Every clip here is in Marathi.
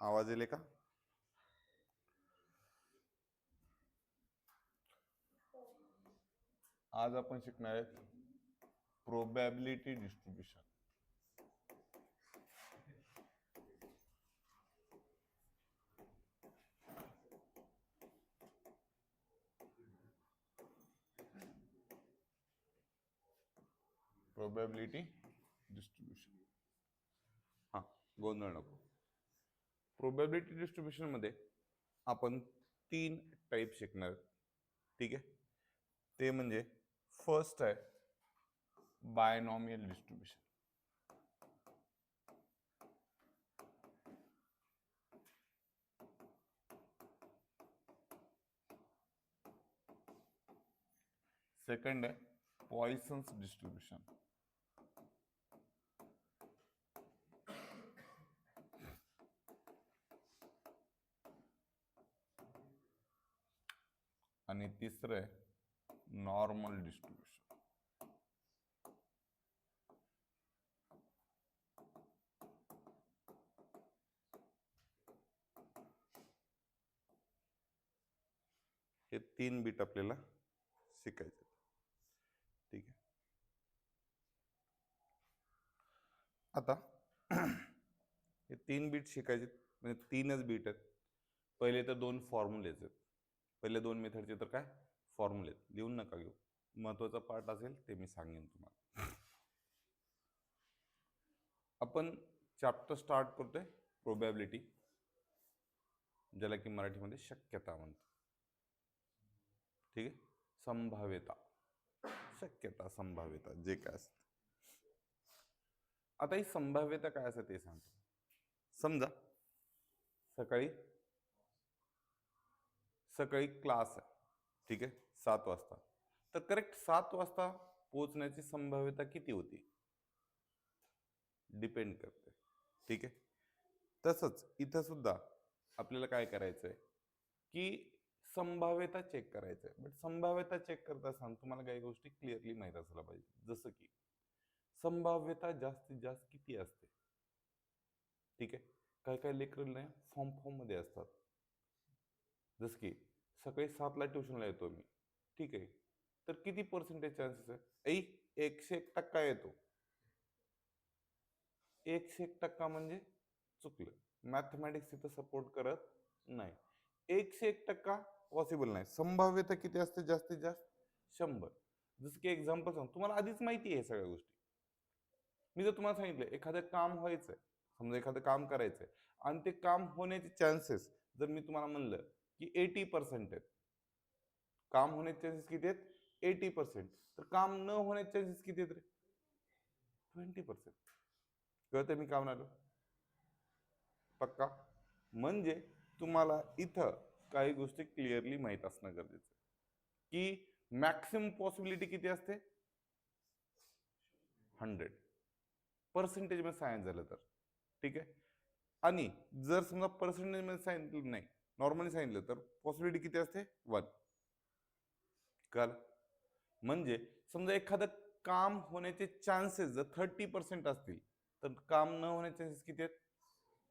आवाज येले का? आज आपण शिकणार आहेत प्रोबॅबिलिटी डिस्ट्रीब्युशन. Probability distribution. हा, गोंधळ नको. प्रोबॅबिलिटी डिस्ट्रीब्युशन मध्ये आपण 3 टाईप शिकणार आहोत. ठीक आहे, ते म्हणजे फर्स्ट आहे बायनॉमियल डिस्ट्रीब्युशन. सेकंड आहे पॉइसन्स डिस्ट्रीब्युशन. आणि तिसरं आहे नॉर्मल डिस्ट्रीब्युशन. हे 3 बीट आपल्याला शिकायचे. ठीक आहे, आता हे 3 बीट शिकायचे म्हणजे 3च बीट आहेत. पहिले तर 2 फॉर्म्युलेज आहेत. पहिले 2 मेथडचे तर काय फॉर्म्युले लिहून नका घेऊ, महत्वाचा पार्ट असेल ते मी सांगेन तुम्हाला. आपण चॅप्टर स्टार्ट करतोय प्रोबॅबिलिटी, ज्याला की मराठीमध्ये शक्यता म्हणतात. ठीक आहे, संभाव्यता, शक्यता, संभाव्यता जे काय असतं. आता ही संभाव्यता काय असते ते सांगतो. समजा सकाळी क्लास आहे, ठीक आहे, 7 वाजता. तर करेक्ट 7 वाजता पोहोचण्याची संभाव्यता किती होती? डिपेंड करते. ठीक आहे, तसंच इथं सुद्धा आपल्याला काय करायचंय की संभाव्यता चेक करायचंय. बट संभाव्यता चेक करत असताना तुम्हाला काही गोष्टी क्लिअरली माहित असायला पाहिजे. जसं की संभाव्यता जास्तीत जास्त किती असते? ठीक आहे, काही काही लेकरं फॉर्म मध्ये असतात. जसं की सकाळी 7ला ट्युशनला येतो मी, ठीक आहे, तर किती पर्सेंटेज चान्सेस आहे? 101% येतो. 101% म्हणजे चुकलं. मॅथमॅटिक्स इथं सपोर्ट करत नाही. 101% पॉसिबल नाही. संभाव्यता किती असते जास्तीत जास्त? 100. जसं की एक्झाम्पल सांग, तुम्हाला आधीच माहिती आहे सगळ्या गोष्टी. मी जर तुम्हाला सांगितलं एखादं काम व्हायचंय, समजा एखादं काम करायचंय आणि ते काम होण्याचे चान्सेस जर मी तुम्हाला म्हणलं की 80% आहेत, काम होण्याचे चान्सेस किती आहेत? 80%. तर काम न होण्याचे चान्सेस किती आहेत रे? 20%. कळतं मी काम आलो? पक्का? म्हणजे तुम्हाला इथं काही गोष्टी क्लिअरली माहित असणं गरजेचं आहे की मॅक्सिमम पॉसिबिलिटी किती असते? 100% मध्ये सायन्स झालं तर. ठीक आहे, आणि जर समजा पर्सेंटेज मध्ये सांगितलं नाही, नॉर्मली सांगितलं तर पॉसिबिलिटी किती असते? 1. कळ? म्हणजे समजा एखादं काम होण्याचे चान्सेस जर 30% असतील तर काम न होण्याचे चान्सेस किती आहेत?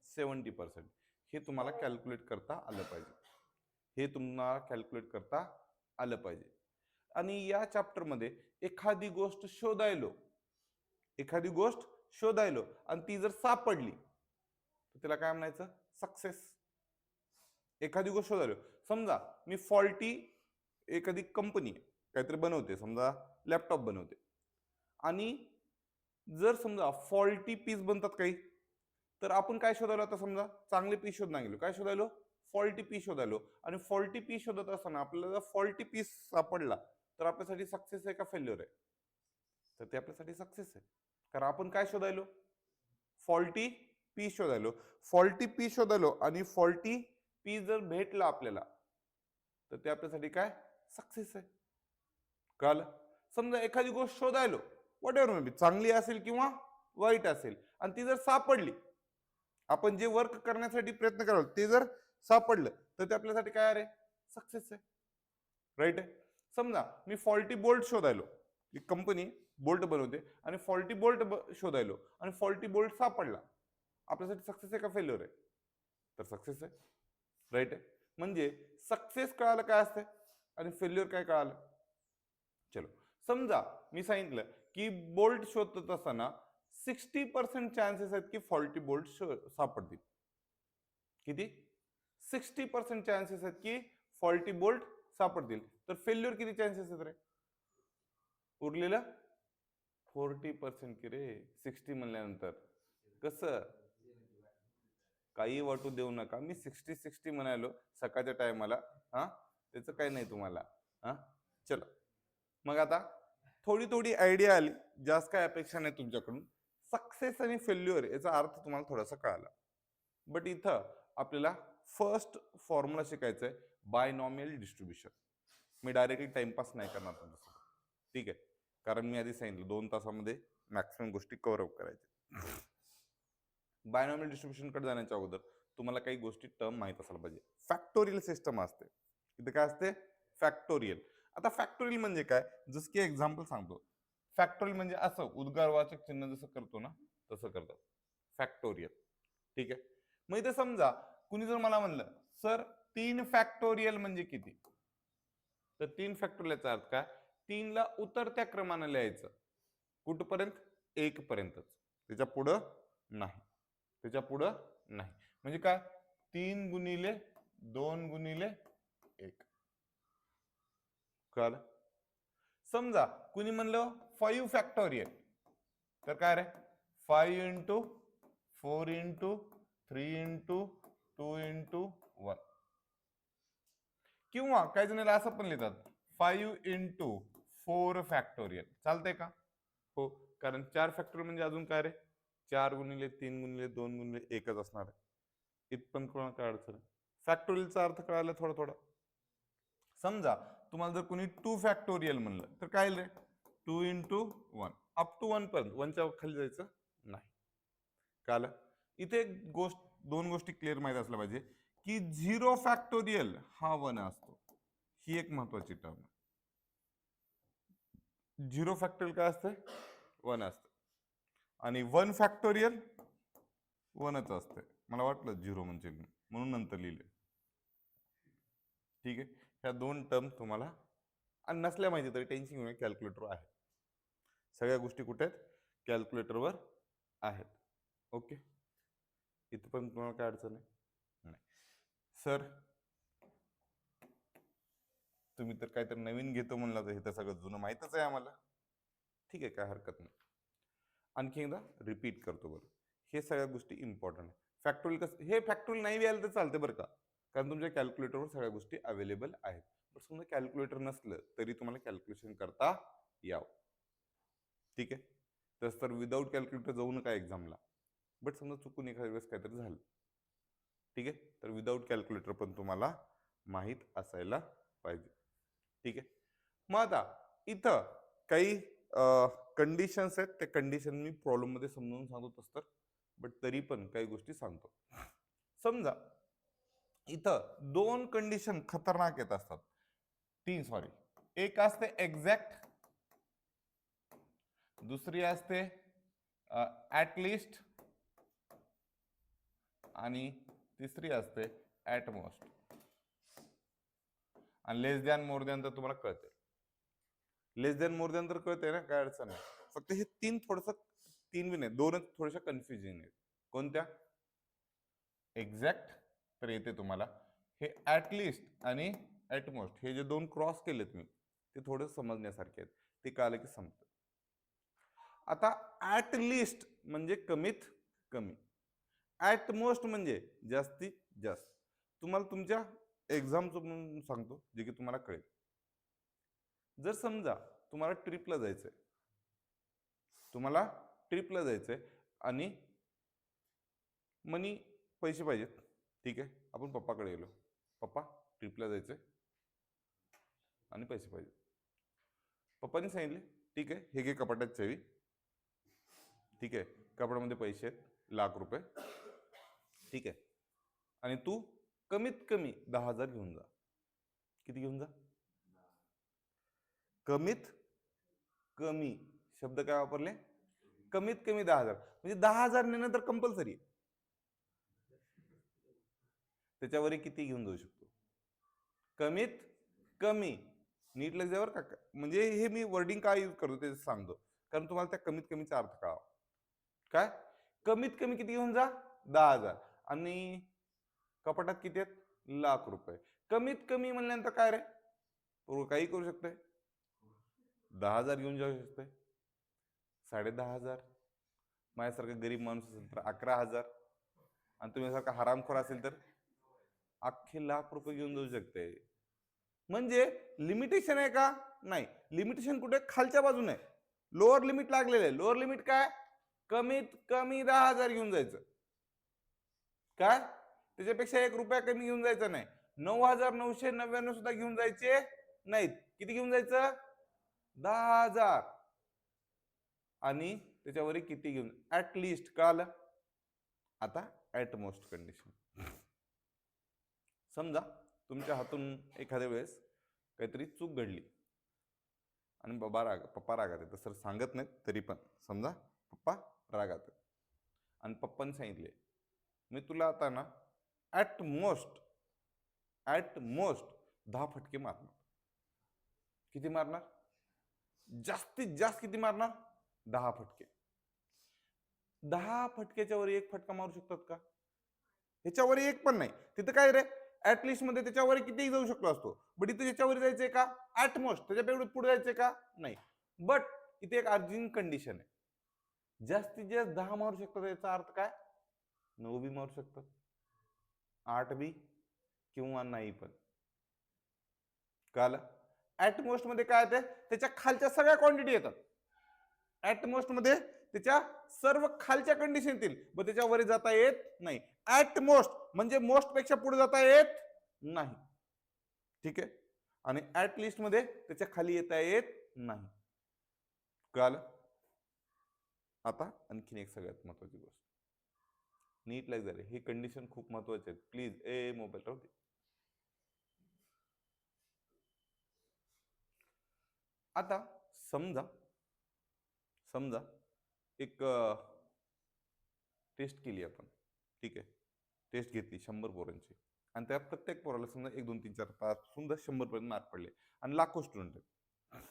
70%. हे तुम्हाला कॅल्क्युलेट करता आलं पाहिजे. आणि या चॅप्टर मध्ये एखादी गोष्ट शोधायलो आणि ती जर सापडली तर त्याला काय म्हणायचं? सक्सेस. एखादी गोष्ट शोधायलो, समजा मी फॉल्टी एखादी कंपनी काहीतरी बनवते, समजा लॅपटॉप बनवते, आणि जर समजा फॉल्टी पीस बनतात काही, तर आपण काय शोधायलो? आता समजा चांगले पीस शोधणार गेलो, काय शोधायलो? Faulty piece शोधायलो. आणि फॉल्टी पीस शोधत असताना आपल्याला जर फॉल्टी पीस सापडला तर आपल्यासाठी सक्सेस आहे का फेल्युअर आहे? तर ते आपल्यासाठी सक्सेस आहे, कारण आपण काय शोधायलो? Faulty piece शोधायलो. आणि फॉल्टी पीस जर भेटला आपल्याला तर ते आपल्यासाठी काय? सक्सेस आहे. कळलं? समजा एखादी गोष्ट शोधायलो, व्हॉट एव्हर मे बी, चांगली असेल किंवा वाईट असेल, आणि ती जर सापडली, आपण जे वर्क करण्यासाठी प्रयत्न कराल ते जर सापडलं तर ते आपल्यासाठी काय आहे? सक्सेस आहे. राईट आहे. समजा मी फॉल्टी बोल्ट शोधायलो, एक कंपनी बोल्ट बनवते आणि फॉल्टी बोल्ट शोधायलो आणि फॉल्टी बोल्ट सापडला, आपल्यासाठी सक्सेस आहे का फेल्युअर आहे? तर सक्सेस आहे. राईट आहे. म्हणजे सक्सेस कळालं काय असते आणि फेल्युअर काय कळालं. चलो, समजा मी सांगितलं की बोल्ट शोधत असताना 60% चान्सेस आहेत की फॉल्टी बोल्ट सापडतील. किती? 60% चान्सेस आहेत की फॉल्टी बोल्ट सापडतील. तर फेल्युअर किती चान्सेस आहेत रे? उरलेलं 40% की रे. 60 म्हणल्यानंतर कसं काही वाटू देऊ नका. मी 60 म्हणालो सकाळच्या टायमाला. हा, त्याचं काही नाही तुम्हाला. हा, चलो. मग आता थोडी थोडी आयडिया आली, जास्त काय अपेक्षा नाही तुमच्याकडून. सक्सेस आणि फेल्युअर याचा अर्थ तुम्हाला थोडासा कळाला. बट इथं आपल्याला फर्स्ट फॉर्म्युला शिकायचा आहे, बायनॉमियल डिस्ट्रीब्युशन. मी डायरेक्टली टाइमपास नाही करणार तुमच्यासोबत, ठीक आहे? कारण मी आधी सांगितलं 2 तासामध्ये मॅक्सिमम गोष्टी कव्हर अप करायच्या. बायनॉमियल डिस्ट्रीब्युशन कडे जाण्याच्या अगोदर तुम्हाला काही गोष्टी टर्म माहित असायला पाहिजे. फॅक्टोरियल सिस्टम असते. इथे काय असते? फॅक्टोरियल. आता फॅक्टोरियल म्हणजे काय? जसं की एक्झाम्पल सांगतो. फॅक्टोरियल म्हणजे असं उद्गारवाचक चिन्ह जसं करतो ना, तसं करतात फॅक्टोरियल. ठीक आहे. मग इथे समजा कुणी जर मला म्हणलं सर 3 फॅक्टोरियल म्हणजे किती, तर 3 फॅक्टोरियलचा अर्थ काय? 3 ला उतरत्या क्रमाने लिहायचं. कुठपर्यंत? 1 पर्यंतच. त्याच्या पुढं नाही. त्याच्या पुढं नाही. म्हणजे काय? 3 गुणिले 2 गुणिले 1. कळलं? समजा कुणी म्हणलं 5 फॅक्टोरियल, तर काय रे? 5 इंटू 4 इंटू 3 इंटू 2 इंटू 1. किंवा काही जण असं पण लिहितात 5 इंटू 4 फॅक्टोरियल. चालतंय का? हो, कारण 4 फॅक्टोरियल म्हणजे अजून काय रे? 4 गुणिले 3 गुणिले 2 गुणिले 1च असणार आहे. इथपण कोणाला काय अडचण आहे? फॅक्टोरियलचा अर्थ कळाला थोडा थोडा. समजा तुम्हाला जर कोणी 2 फॅक्टोरियल म्हणलं, तर काय रे? 2 इंटू 1 अप टू 1 पर्यंत. 1च्या खाली जायचं नाही. कळालं? इथे एक गोष्ट, 2 गोष्टी क्लिअर माहित असल्या पाहिजे की 0 फॅक्टोरियल हा 1 असतो. ही एक महत्वाची टर्म आहे. 0 फॅक्टोरियल काय असते? 1 असते. आणि 1 फॅक्टोरियल 1च असते. मला वाटलं 0 म्हणजे म्हणून नंतर लिहिले. ठीक आहे. ह्या 2 टर्म तुम्हाला आणि नसल्या माहिती तरी टेन्शन घेऊन कॅल्क्युलेटर आहे. सगळ्या गोष्टी कुठे आहेत? कॅल्क्युलेटरवर आहेत. ओके. इथं पण तुम्हाला काय अडचण आहे? नाही. सर तुम्ही तर काहीतरी नवीन घेतो म्हणलं, तर हे तर सगळं जुनं माहीतच आहे आम्हाला. ठीक आहे, काय हरकत नाही. आणखी एकदा रिपीट करतो बरं. हे सगळ्या गोष्टी इम्पॉर्टंट आहे. फॅक्टोरियल कसं, हे फॅक्टोरियल नाही आलं तर चालते बरं का, कारण तुमच्या कॅल्क्युलेटरवर सगळ्या गोष्टी अवेलेबल आहेत. पण समजा कॅल्क्युलेटर नसलं तरी तुम्हाला कॅल्क्युलेशन करता यावं. ठीक आहे. तसं तर विदाऊट कॅल्क्युलेटर जाऊ नका एक्झामला. बट समजा चुकून एखाद्या वेळेस काहीतरी झालं, ठीक आहे, तर विदाऊट कॅल्क्युलेटर पण तुम्हाला माहीत असायला पाहिजे. ठीक आहे. मग आता इथं काही कंडिशन्स आहेत, त्या कंडिशन मी प्रॉब्लेम मध्ये समजून सांगतो तर, बट तरी पण काही गोष्टी सांगतो. समजा इथं 2 कंडिशन खतरनाक येत असतात. 3 सॉरी. एक असते एक्झॅक्ट, दुसरी असते ऍट लिस्ट, आणि तिसरी असते ऍट मोस्ट. आणि लेस दॅन मोर दॅन तर तुम्हाला कळते. लेस दॅन मोर दॅन तर कळते ना, काय अडचण नाही. फक्त हे 3 थोडस, 3 बी नाही, 2च थोड्याशा कन्फ्युजिंग आहेत. कोणत्या? एक्झॅक्ट तर येते तुम्हाला. हे ऍट लिस्ट आणि ऍट मोस्ट, हे जे 2 क्रॉस केलेत मी, ते थोडं समजण्यासारखे आहेत. ते कळलं की समजतं. आता ऍट लिस्ट म्हणजे कमीत कमी, ऍट मोस्ट म्हणजे जास्तीत जास्त. तुम्हाला तुमच्या एक्झामचं सांगतो जे की तुम्हाला कळेल. जर समजा तुम्हाला ट्रिपला जायचंय, तुम्हाला ट्रिपला जायचंय आणि मनी, पैसे पाहिजेत. ठीक आहे, आपण पप्पाकडे गेलो, पप्पा ट्रिपला जायचंय आणि पैसे पाहिजे. पप्पानी सांगितले ठीक आहे, हे घे कपाटात चावी. ठीक आहे, कपाटामध्ये पैसे आहेत ₹1,00,000. ठीक आहे, आणि तू कमीत कमी 10,000 घेऊन जा. किती घेऊन जा? कमीत कमी. शब्द काय वापरले? कमीत कमी 10,000. म्हणजे 10,000 नेणं तर कंपल्सरी. त्याच्यावरही किती घेऊन जाऊ शकतो. कमीत कमी. नीट लक्षावर का, म्हणजे हे मी वर्डिंग काय यूज करतो ते सांगतो, कारण तुम्हाला त्या कमीत कमीचा अर्थ कळावा. काय कमीत कमी किती घेऊन जा, 10,000. आणि कपाटात किती आहेत, ₹1,00,000. कमीत कमी म्हणल्यानंतर काय रे, तो काही करू शकते, 10,000 घेऊन जाऊ शकते, 10,500. माझ्यासारखा गरीब माणूस असेल तर 11,000, आणि तुम्ही हरामखोर असेल तर अख्खे ₹1,00,000 घेऊन जाऊ शकते. म्हणजे लिमिटेशन आहे का, नाही. लिमिटेशन कुठे, खालच्या बाजूने लोअर लिमिट लागलेलं आहे. लोअर लिमिट काय, कमीत कमी 10,000 घेऊन जायचं. काय त्याच्यापेक्षा ₹1 कमी घेऊन जायचा नाही. 9,999 सुद्धा घेऊन जायचे नाहीत. किती घेऊन जायचं, 10,000. आणि त्याच्यावर किती घेऊन, ऍटलिस्ट. कळालं. आता ऍट मोस्ट कंडिशन. समजा तुमच्या हातून एखाद्या वेळेस काहीतरी चूक घडली आणि पप्पा रागात आहेत, सर सांगत नाहीत तरी पण समजा पप्पा रागात आहेत, आणि पप्पांनी सांगितले मी तुला आता ना ऍट मोस्ट 10 फटके मारणार. किती मारणार, जास्तीत जास्त किती मारणार, 10 फटके. 10 फटक्याच्या वर एक फटका मारू शकतात का, ह्याच्यावर एक पण नाही. तिथं काय रे, ऍटलिस्ट मध्ये त्याच्यावर कितीही जाऊ शकलो असतो, बट इथे त्याच्यावर जायचंय का, ऍट मोस्ट त्याच्यापेक्षा पुढे जायचंय का, नाही. बट इथे एक अर्जिंग कंडिशन आहे, जास्तीत जास्त 10 मारू शकतात. याचा अर्थ काय, 9 बी मारू शकतात, 8 बी, किंवा नाही पण. कळालं. ऍट मोस्ट मध्ये काय येते, त्याच्या खालच्या सगळ्या क्वांटिटी येतात. ऍट मोस्ट मध्ये त्याच्या सर्व खालच्या कंडिशन येतील, पण त्याच्यावर जाता येत नाही. ऍट मोस्ट म्हणजे मोस्ट पेक्षा पुढे जाता येत नाही. ठीक आहे. आणि ऍट लिस्ट मध्ये त्याच्या खाली येता येत नाही. कळालं. आता आणखीन एक सगळ्यात महत्वाची गोष्ट, नीट लाईक झाले, हे कंडिशन खूप महत्वाचे आहेत. प्लीज मोबाईल राहू दे. आता समजा एक टेस्ट केली आपण. ठीक आहे, टेस्ट घेतली 100 पोरांची, आणि त्या प्रत्येक पोराला समजा 1 2 3 4 5 समजा 100 पर्यंत मार्क पडले, आणि लाखो स्टुडंट आहेत.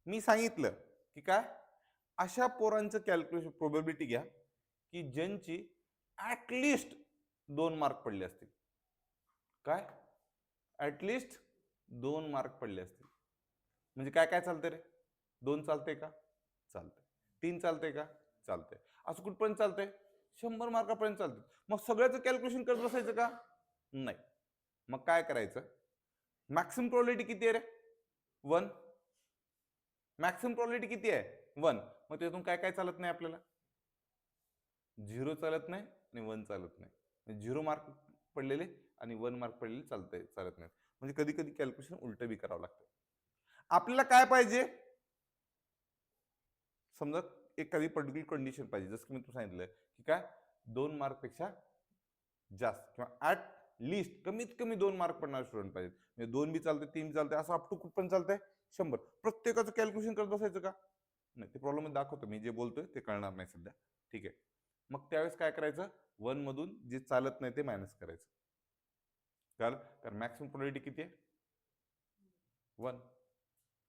मी सांगितलं की काय, अशा पोरांचं कॅल्क्युलेशन प्रोबॅबिलिटी घ्या की ज्यांची ऍटलिस्ट 2 मार्क पडले असतील. काय, ऍटलिस्ट 2 मार्क पडले असतील. म्हणजे काय काय चालतंय रे, 2 चालते का, चालतंय. 3 चालतंय का, चालतंय. असं कुठपर्यंत चालतंय, 100 मार्कापर्यंत चालतंय. मग सगळ्याचं कॅल्क्युलेशन करत बसायचं का, नाही. मग काय करायचं, मॅक्सिमम प्रोबॅबिलिटी किती आहे रे, 1. मॅक्सिमम प्रोबॅबिलिटी किती आहे, 1. मग त्यातून काय काय चालत नाही आपल्याला, 0 चालत नाही आणि 1 चालत नाही. 0 मार्क पडलेले आणि 1 मार्क पडलेले चालत नाही. म्हणजे कधी कधी कॅल्क्युलेशन उलट बी करावं लागतं. आपल्याला काय पाहिजे, समजा एखादी पर्टिक्युलर कंडिशन पाहिजे, जसं की मी तुम्हाला सांगितलं की काय, 2 मार्क पेक्षा जास्त किंवा ऍट लिस्ट कमीत कमी 2 मार्क पडणारे स्टुडंट पाहिजे. म्हणजे 2 बी चालते, 3 बी चालते, असं अप टू कुठपर्यंत चालतंय, 100. प्रत्येकाचं कॅल्क्युलेशन करत बसायचं का, नाही. ते प्रॉब्लेम मध्ये दाखवतो, मी जे बोलतोय ते कळणार नाही सध्या. ठीक आहे. मग त्यावेळेस काय करायचं, 1 मधून जे चालत नाही ते मायनस करायचं. कारण मॅक्सिमम प्रोबॅबिलिटी किती आहे, 1.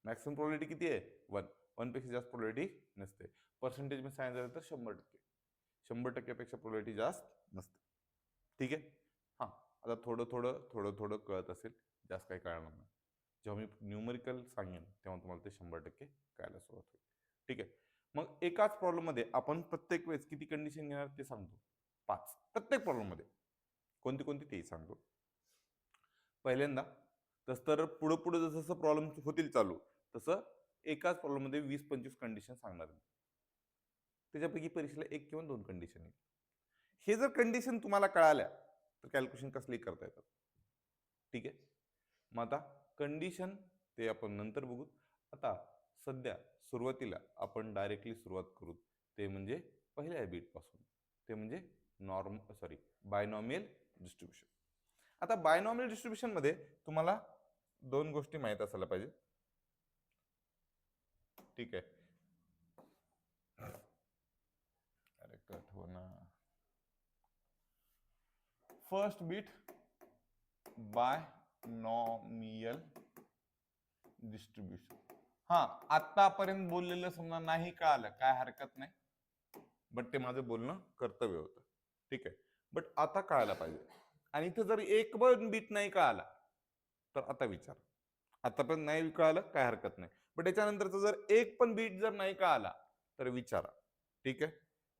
मॅक्सिमम प्रोबॅबिलिटी किती आहे, 1. 1 पेक्षा जास्त प्रोबॅबिलिटी नसते. पर्सेंटेज मध्ये सांगितलं तर 100%. 100%पेक्षा प्रोबॅबिलिटी जास्त नसते. ठीक आहे. हा, आता थोडं कळत असेल, जास्त काही कळणार नाही. जेव्हा मी न्यूमरिकल सांगेन तेव्हा तुम्हाला ते 100% कळायला सुरुवात होईल. ठीक आहे. मग एकाच प्रॉब्लेम मध्ये आपण प्रत्येक वेळेस किती कंडिशन घेणार ते सांगतो, 5. प्रत्येक प्रॉब्लेम मध्ये कोणती कोणती तेही सांगतो. पहिल्यांदा तर पुढे पुढे जसं प्रॉब्लेम होतील चालू, तसं एकाच प्रॉब्लेम मध्ये 20-25 कंडिशन सांगणार. त्याच्यापैकी परीक्षेला 1 किंवा 2 कंडिशन येईल. हे जर कंडिशन तुम्हाला कळाल्या तर कॅल्क्युलेशन कसली करता येतात. ठीक आहे. मग आता कंडिशन ते आपण नंतर बघू. आता सध्या सुरुवातीला आपण डायरेक्टली सुरुवात करू, ते म्हणजे पहिल्या बीट पासून, ते म्हणजे बायनॉमियल डिस्ट्रीब्युशन. आता बायनॉमियल डिस्ट्रीब्युशन मध्ये तुम्हाला 2 गोष्टी माहित असायला पाहिजे. ठीक आहे. अरे कट हो ना. First beat binomial distribution. हा, आतापर्यंत बोललेलं समजा नाही कळालं काय हरकत नाही, बट ते माझं बोलणं कर्तव्य होतं. ठीक आहे, बट आता कळायला पाहिजे. आणि इथं जर एक पण बीट नाही कळाला तर आता विचार. आतापर्यंत नाही कळालं काय हरकत नाही, बट त्याच्यानंतरचा जर एक पण बीट जर नाही कळाला तर विचारा. ठीक आहे,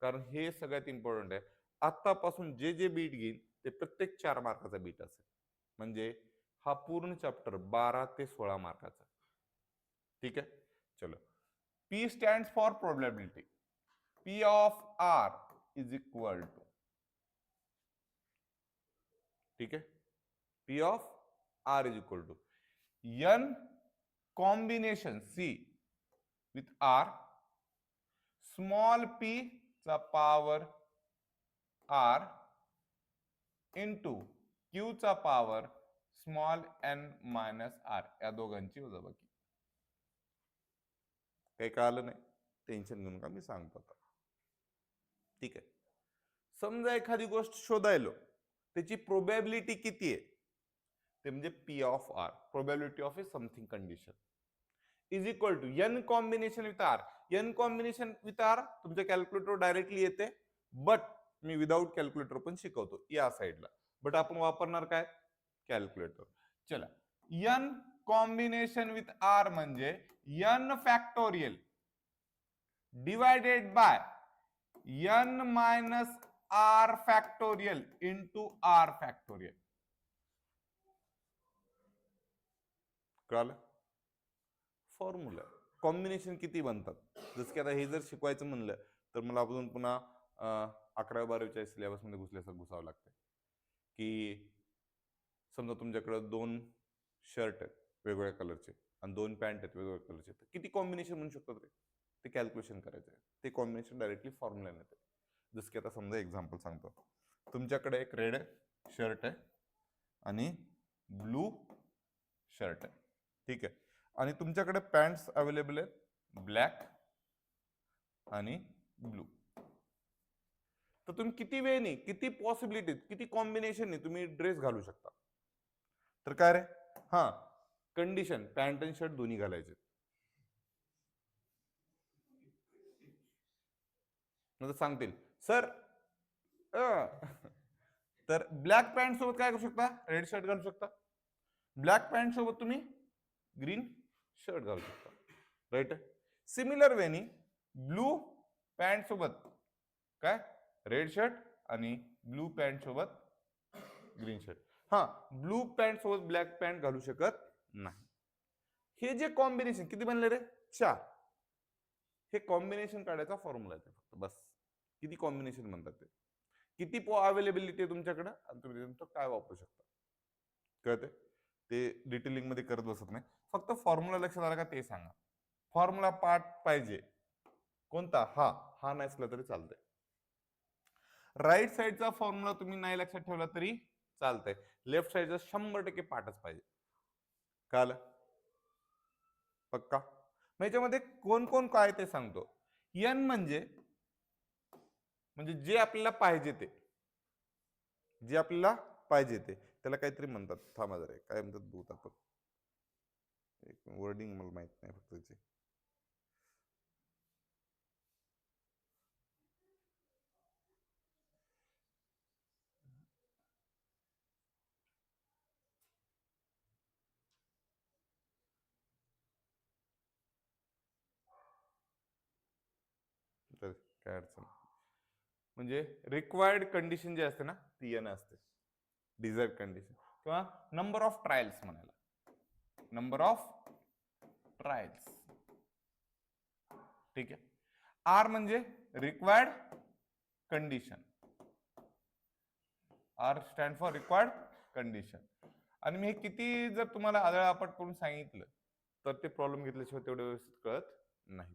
कारण हे सगळ्यात इम्पॉर्टंट आहे. आतापासून जे जे बीट घेईल ते प्रत्येक 4 मार्काचा बीट असेल. म्हणजे हा पूर्ण चॅप्टर 12 ते 16 मार्काचा. ठीक आहे, चलो. P stands for probability. P of R is equal to, ठीक है, P of R is equal to N combination C with R, small p चा power R into Q चा power small n minus R, या दोघांची वजाबाकी. काही कळालं नाही, टेन्शन घेऊन का, मी सांगतो आता. ठीक आहे, समजा एखादी गोष्ट शोधायलो, त्याची प्रोबॅबिलिटी किती आहे ते म्हणजे P of r, probability of a something condition, is equal to n combination with r. N combination with r तुमच्या कॅल्क्युलेटर डायरेक्टली येते, बट मी विदाउट कॅल्क्युलेटर पण शिकवतो या साईडला. बट आपण वापरणार काय, कॅल्क्युलेटर. चला, एन कॉम्बिनेशन विथ आर म्हणजे n factorial divided by n minus r factorial into r factorial. कळलं, फॉर्म्युला. कॉम्बिनेशन किती बनतात, जसं की आता हे जर शिकवायचं म्हणलं तर मला अजून पुन्हा 11-12च्या सिलेबस मध्ये घुसल्यासारखं घुसावं लागतं. की समजा तुमच्याकडे 2 शर्ट आहेत वेगवेगळ्या कलरचे आणि 2 पॅन्ट आहेत वेगवेगळ्या कलरचे, तर किती कॉम्बिनेशन म्हणू शकतो ते कॅल्क्युलेशन करायचं आहे. ते कॉम्बिनेशन डायरेक्टली फॉर्म्युला येते. जसं की आता समजा एक्झाम्पल सांगतो, तुमच्याकडे एक रेड शर्ट आहे आणि ब्लू शर्ट आहे. ठीक आहे, आणि तुमच्याकडे पॅन्ट्स अवेलेबल आहेत ब्लॅक आणि ब्लू. तर तुम्ही किती वेळनी, किती पॉसिबिलिटी, किती कॉम्बिनेशन तुम्ही ड्रेस घालू शकता. तर काय रे, हा कंडिशन पॅन्ट आणि शर्ट दोन्ही घालायचे. नंतर सांगतील सर तर ब्लॅक पॅन्ट सोबत काय करू शकता, रेड शर्ट घालू शकता. ब्लॅक पॅन्ट सोबत तुम्ही ग्रीन शर्ट घालू शकता. राईट, सिमिलर वेनी ब्लू पॅन्ट सोबत काय रेड शर्ट आणि ब्लू पॅन्ट सोबत ग्रीन शर्ट. हा, ब्लू पॅन्ट सोबत ब्लॅक पॅन्ट घालू शकत नाही. हे जे कॉम्बिनेशन किती बनले रे, 4. हे कॉम्बिनेशन काढायचा फॉर्म्युला आहे फक्त, बस. किती कॉम्बिनेशन म्हणतात ते, किती अवेलेबिलिटी आहे तुमच्याकडे आणि तुम्ही काय वापरू शकता. कळते, ते डिटेलिंग मध्ये करत बसत नाही, फक्त फॉर्म्युला लक्षात आला का ते सांगा. फॉर्म्युला पार्ट पाहिजे कोणता, हा नाही असला तरी चालतंय. राईट साईडचा फॉर्म्युला तुम्ही नाही लक्षात ठेवला तरी चालतंय, लेफ्ट साईडचा 100% पाठच पाहिजे. कळलं, पक्का. याच्यामध्ये कोण कोण काय ते सांगतो. एन म्हणजे जे आपल्याला पाहिजे ते, जे आपल्याला पाहिजे ते, त्याला काहीतरी म्हणतात, थांबा जरा काय म्हणतात बहुत, आपण एक वर्डिंग मला माहित नाही फक्त त्याचे. काय अडचण म्हणजे रिक्वायर्ड कंडिशन जे असते ना ती एन असते, डिझायर्ड कंडिशन किंवा नंबर ऑफ ट्रायल्स म्हणायला, नंबर ऑफ ट्रायल्स. ठीक आहे, आर म्हणजे required condition, r stand for required condition. आणि मी हे किती जर तुम्हाला आदळआपट करून सांगितलं तर ते प्रॉब्लेम घेतल्याशिवाय तेवढं व्यवस्थित कळत नाही.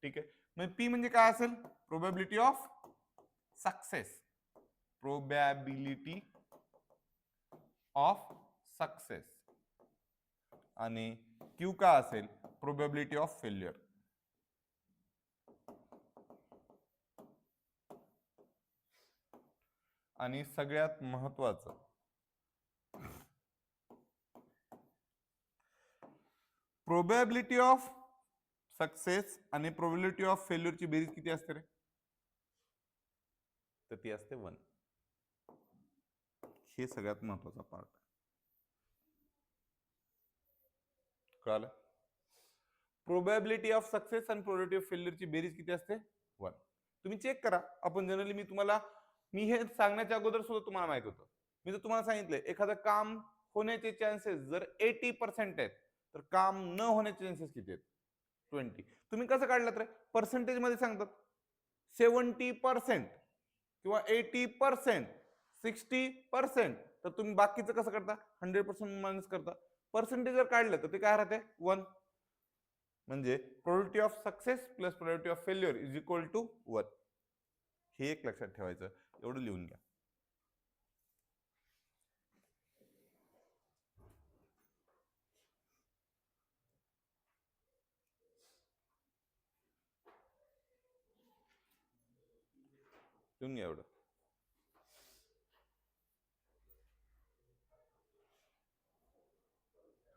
ठीक आहे, मग पी म्हणजे काय असेल, probability of success, probability of success. आणि क्यू का असेल, प्रोबॅबिलिटी ऑफ फेल्युअर. आणि सगळ्यात महत्वाचं, प्रोबॅबिलिटी ऑफ सक्सेस आणि प्रोबॅबिलिटी ऑफ फेल्युअरची बेरीज किती असते रे? तर ती असते 1. हे सगळ्यात महत्वाचा पार्ट. कळालं? प्रोबॅबिलिटी ऑफ सक्सेस आणि प्रोबॅबिलिटी ऑफ फेल्युअरची बेरीज किती असते? 1. तुम्ही चेक करा. आपण जनरली मी हे सांगण्याच्या अगोदर सुद्धा तुम्हाला माहित होतं. मी जर तुम्हाला सांगितलंय एखादं काम होण्याचे चान्सेस जर 80% आहेत, तर काम न होण्याचे चान्सेस किती आहेत? 20. तुम्ही कसं काढलात रे? पर्सेंटेज मध्ये सांगतात 70% किंवा 80%, 60%. तर तुम्ही बाकीचं कसं करता? 100% मायनस करता. पर्सेंटेज जर काढलं तर ते काय राहते? 1. म्हणजे probability of success plus probability of failure is equal to 1. हे एक लक्षात ठेवायचं. एवढं लिहून घ्या. लिहून घ्या एवढं.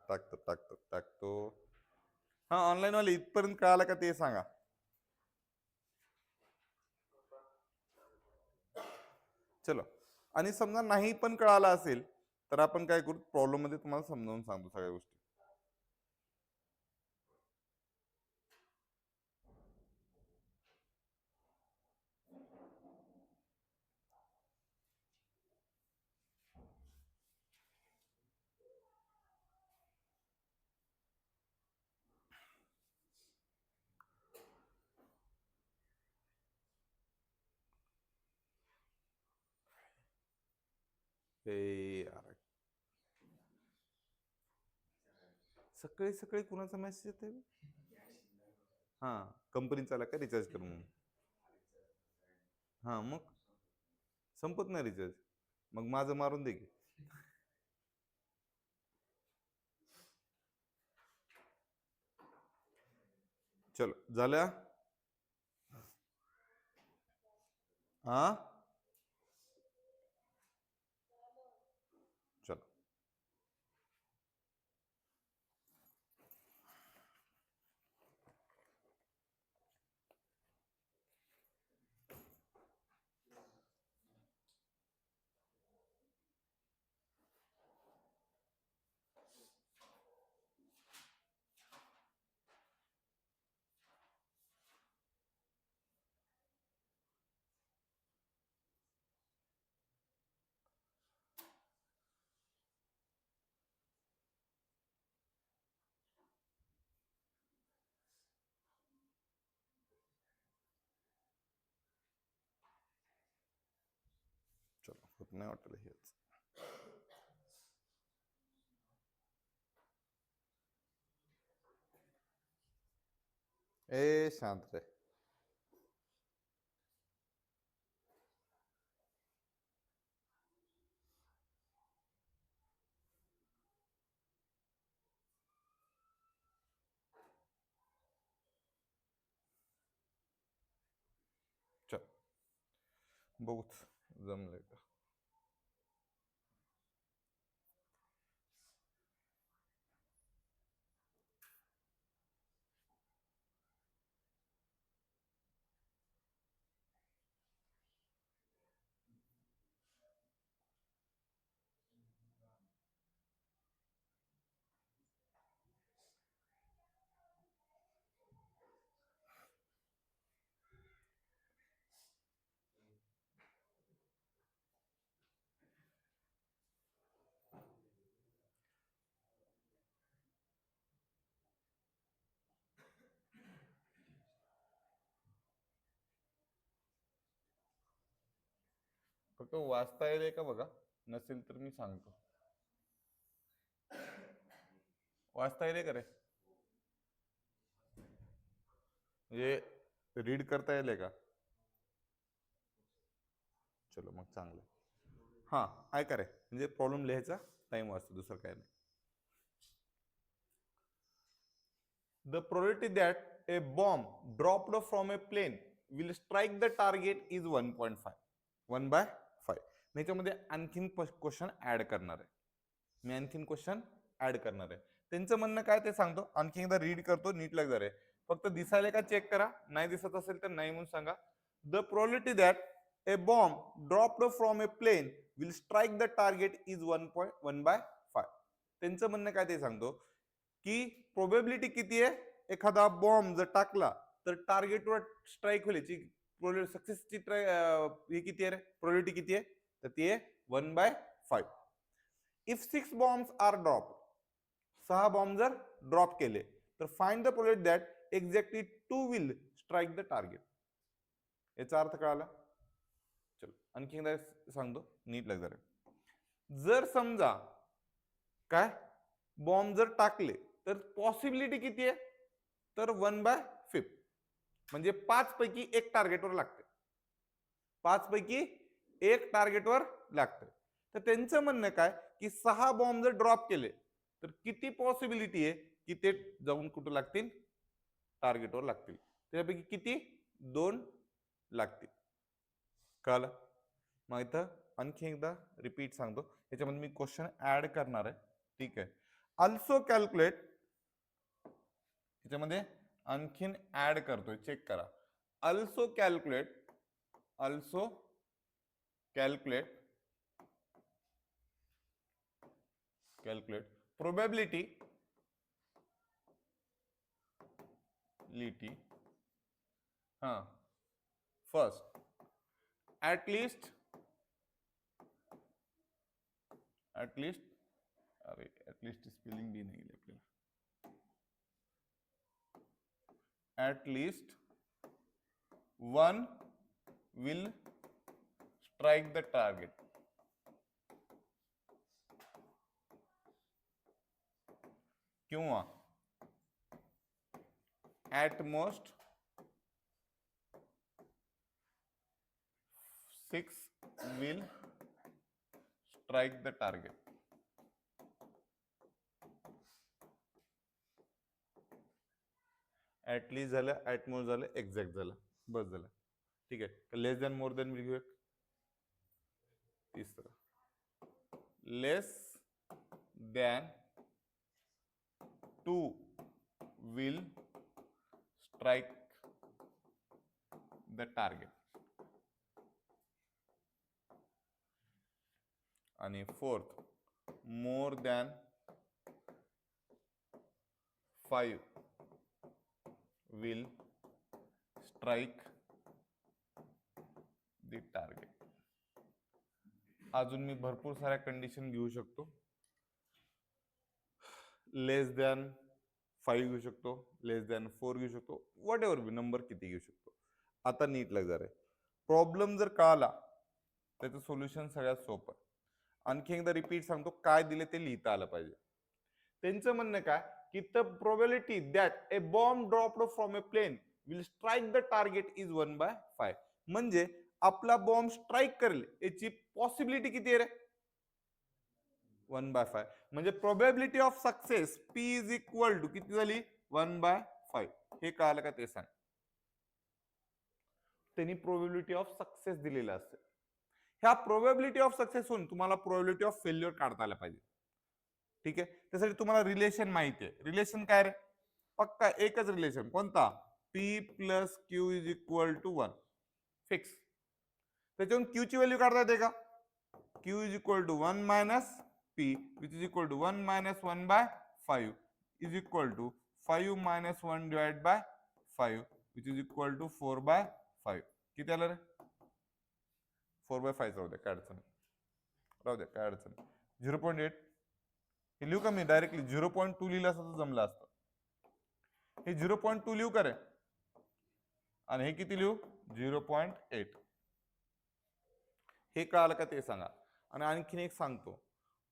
टाकतो. हा, ऑनलाईन वाले इथपर्यंत कळालं का ते सांगा. चलो. आणि समजा नाही पण कळाला असेल तर आपण काय करू, प्रॉब्लेम मध्ये तुम्हाला समजावून सांगतो सगळ्या गोष्टी. यार, सकाळी सकाळी कुणाचा मेसेज येते? हा, कंपनीचा आला का रिचार्ज कर म्हणून. हा, मग संपत नाही रिचार्ज. मग माझं मारून दे की. चलो, झाल्या? हा, चलो. चलो, होत नाही वाटलं हेच. ए शांत रे. चल, बघूच जमलंय का. फक्त वाचता येईल का बघा, नसेल तर मी सांगतो. वाचता येईल का रे? म्हणजे रीड करता येईल का? चलो, मग चांगलं. हा, ऐका रे, म्हणजे प्रॉब्लेम लिहायचा टाइम वाचतो, दुसरं काय नाही. The probability that a bomb dropped from a plane will strike the target is 1.5. 1/5. मी याच्यामध्ये आणखीन क्वेश्चन ऍड करणार आहे. त्यांचं म्हणणं काय ते सांगतो, आणखी एकदा रीड करतो, नीट लग रे. फक्त दिसायला का चेक करा, नाही दिसत असेल तर नाही म्हणून सांगा. The probability that a bomb dropped from a plane will strike the target is 1.1/5. त्यांचं म्हणणं काय ते सांगतो की प्रोबॅबिलिटी किती आहे, एखादा बॉम्ब जर टाकला तर टार्गेटवर स्ट्राईक होण्याची सक्सेसची ही किती आहे, प्रोबॅबिलिटी किती आहे, तर ती आहे 1/5. If 6 bombs are drop, 6 bomb जर ड्रॉप केले तर find the probability that exactly 2 will strike the target. याचा अर्थ कळाला. चलो आणखी एकदा सांगतो, नीट लग जरा. जर समजा काय बॉम्ब जर टाकले तर पॉसिबिलिटी किती आहे, तर 1/5, म्हणजे 5 पैकी 1 टार्गेटवर लागते. 5 पैकी 1 टार्गेटवर लागते. तर त्यांचं म्हणणं काय की 6 बॉम्ब जर ड्रॉप केले तर किती पॉसिबिलिटी आहे की ते जाऊन कुठं लागतील, टार्गेटवर लागतील. त्यापैकी किती, 2 लागतील. कळलं. मग इथं आणखी एकदा रिपीट सांगतो, याच्यामध्ये मी क्वेश्चन ऍड करणार आहे. ठीक आहे. अल्सो कॅल्क्युलेट, याच्यामध्ये आणखीन ऍड करतोय, चेक करा. Also calculate probability first at least spelling बी नाही आपल्याला. at least 1 will strike the target. किंवा at most 6 will strike the target. At least झालं, ऍटमोस्ट झालं, एक्झॅक्ट झालं, बस झालं. ठीक आहे. लेस दॅन मोर दॅन घेऊया. तिसरं, less than 2 will strike the target. आणि fourth, more than 5 will strike the target. अजून मी भरपूर साऱ्या कंडिशन घेऊ शकतो. लेस दॅन 5 घेऊ शकतो, लेस दॅन 4 घेऊ शकतो, वॉट एव्हर बी नंबर किती घेऊ शकतो. आता नीट लग जरा. प्रॉब्लेम जर कळाला त्याचं सोल्युशन सगळ्यात सोपं. आणखी एकदा रिपीट सांगतो, काय दिले ते लिहिता आलं पाहिजे. त्यांचं म्हणणं काय की the probability that a bomb dropped from a plane will strike the target is 1/5. म्हणजे आपला बॉम्ब स्ट्राईक करेल याची पॉसिबिलिटी किती आहे रे, 1/5. म्हणजे probability of success P is equal to किती झाली, 1/5. हे कळालं का ते सांग. त्यांनी प्रोबॅबिलिटी ऑफ सक्सेस दिलेलं असते. ह्या प्रोबॅबिलिटी ऑफ सक्सेस होऊन तुम्हाला प्रोबॅबिलिटी ऑफ फेल्युअर काढता आलं पाहिजे. ठीक आहे. त्यासाठी तुम्हाला रिलेशन माहिती आहे. रिलेशन काय रे, पक्का एकच रिलेशन, कोणता, P plus q is equal to 1, fix. त्याच्यावरून क्यू ची व्हॅल्यू काढता येते का, q is equal to 1 minus P which is equal to 1 minus 1/5 is equal to 5 minus 1 divide by 5 which is equal to 4/5. किती आलं रे, 4/5 राहू द्या, काय अडचण राहू द्या, काय अडचण. 0.8 हे लिहू का मी डायरेक्टली 0.2 लिहिलं असतं तर जमलं असतं. हे 0.2 लिहू का रे, आणि हे किती लिहू, 0.8. हे कळालं का ते सांगा. आणि आणखीन एक सांगतो,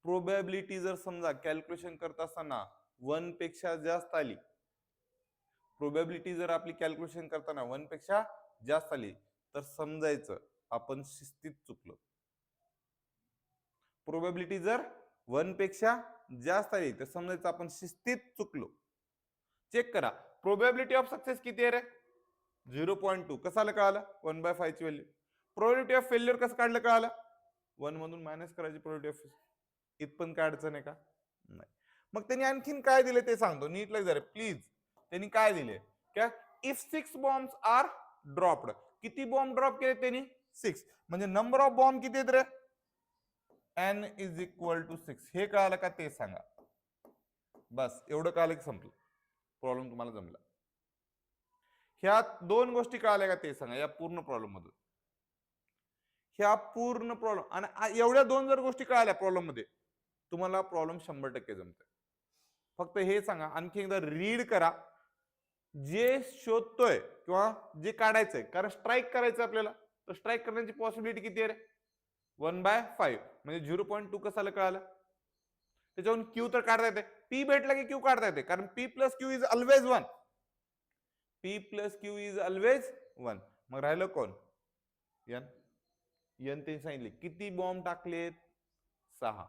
प्रोबॅबिलिटी जर समजा कॅल्क्युलेशन करत असताना 1 पेक्षा जास्त आली, प्रोबॅबिलिटी जर आपली कॅल्क्युलेशन करताना 1 पेक्षा जास्त आली तर समजायचं आपण शिस्तीत चुकलो. प्रोबॅबिलिटी जर 1 पेक्षा जास्त आली तर समजायचं आपण शिस्तीत चुकलो. चेक करा, प्रोबॅबिलिटी ऑफ सक्सेस किती आहे रे, 0.2. कसं आलं कळालं, 1/5 ची व्हॅल्यू. प्रोबॅबिलिटी ऑफ फेल्युअर कसं काढलं कळालं, 1 मधून मायनस करायची प्रोबॅबिलिटी ऑफ इथपण काय अडचण आहे का? नाही. मग त्यांनी आणखीन काय दिले ते सांगतो, नीट लक्ष द्या प्लीज. त्यांनी काय दिले? क्या इफ 6 बॉम्ब्स आर ड्रॉप्ड, किती बॉम्ब ड्रॉप केले त्यांनी? 6. म्हणजे नंबर ऑफ बॉम्ब किती आहेत रे? n is equal to 6. हे कळालं का ते सांगा. बस एवढं कळालं की संपलं, प्रॉब्लेम तुम्हाला जमला. ह्या दोन गोष्टी कळाल्या का ते सांगा या पूर्ण प्रॉब्लेम मधून. ह्या पूर्ण प्रॉब्लेम आणि एवढ्या दोन जर गोष्टी कळाल्या प्रॉब्लेम मध्ये, तुम्हाला प्रॉब्लेम 100% जमते. फक्त हे सांगा, आणखी एकदा रीड करा, जे शोधतोय किंवा जे काढायचंय, कारण स्ट्राईक करायचं आपल्याला, तर स्ट्राईक करण्याची पॉसिबिलिटी किती आहे? 1/5. म्हणजे 0.2 कसाला कळालं? त्याच्यावरून क्यू तर काढता येते, पी भेटला की क्यू काढता येते, कारण P plus q is always 1. P plus q is always 1. मग राहिलं कोण? एन. एन ते सांगितले किती बॉम्ब टाकलेत? 6.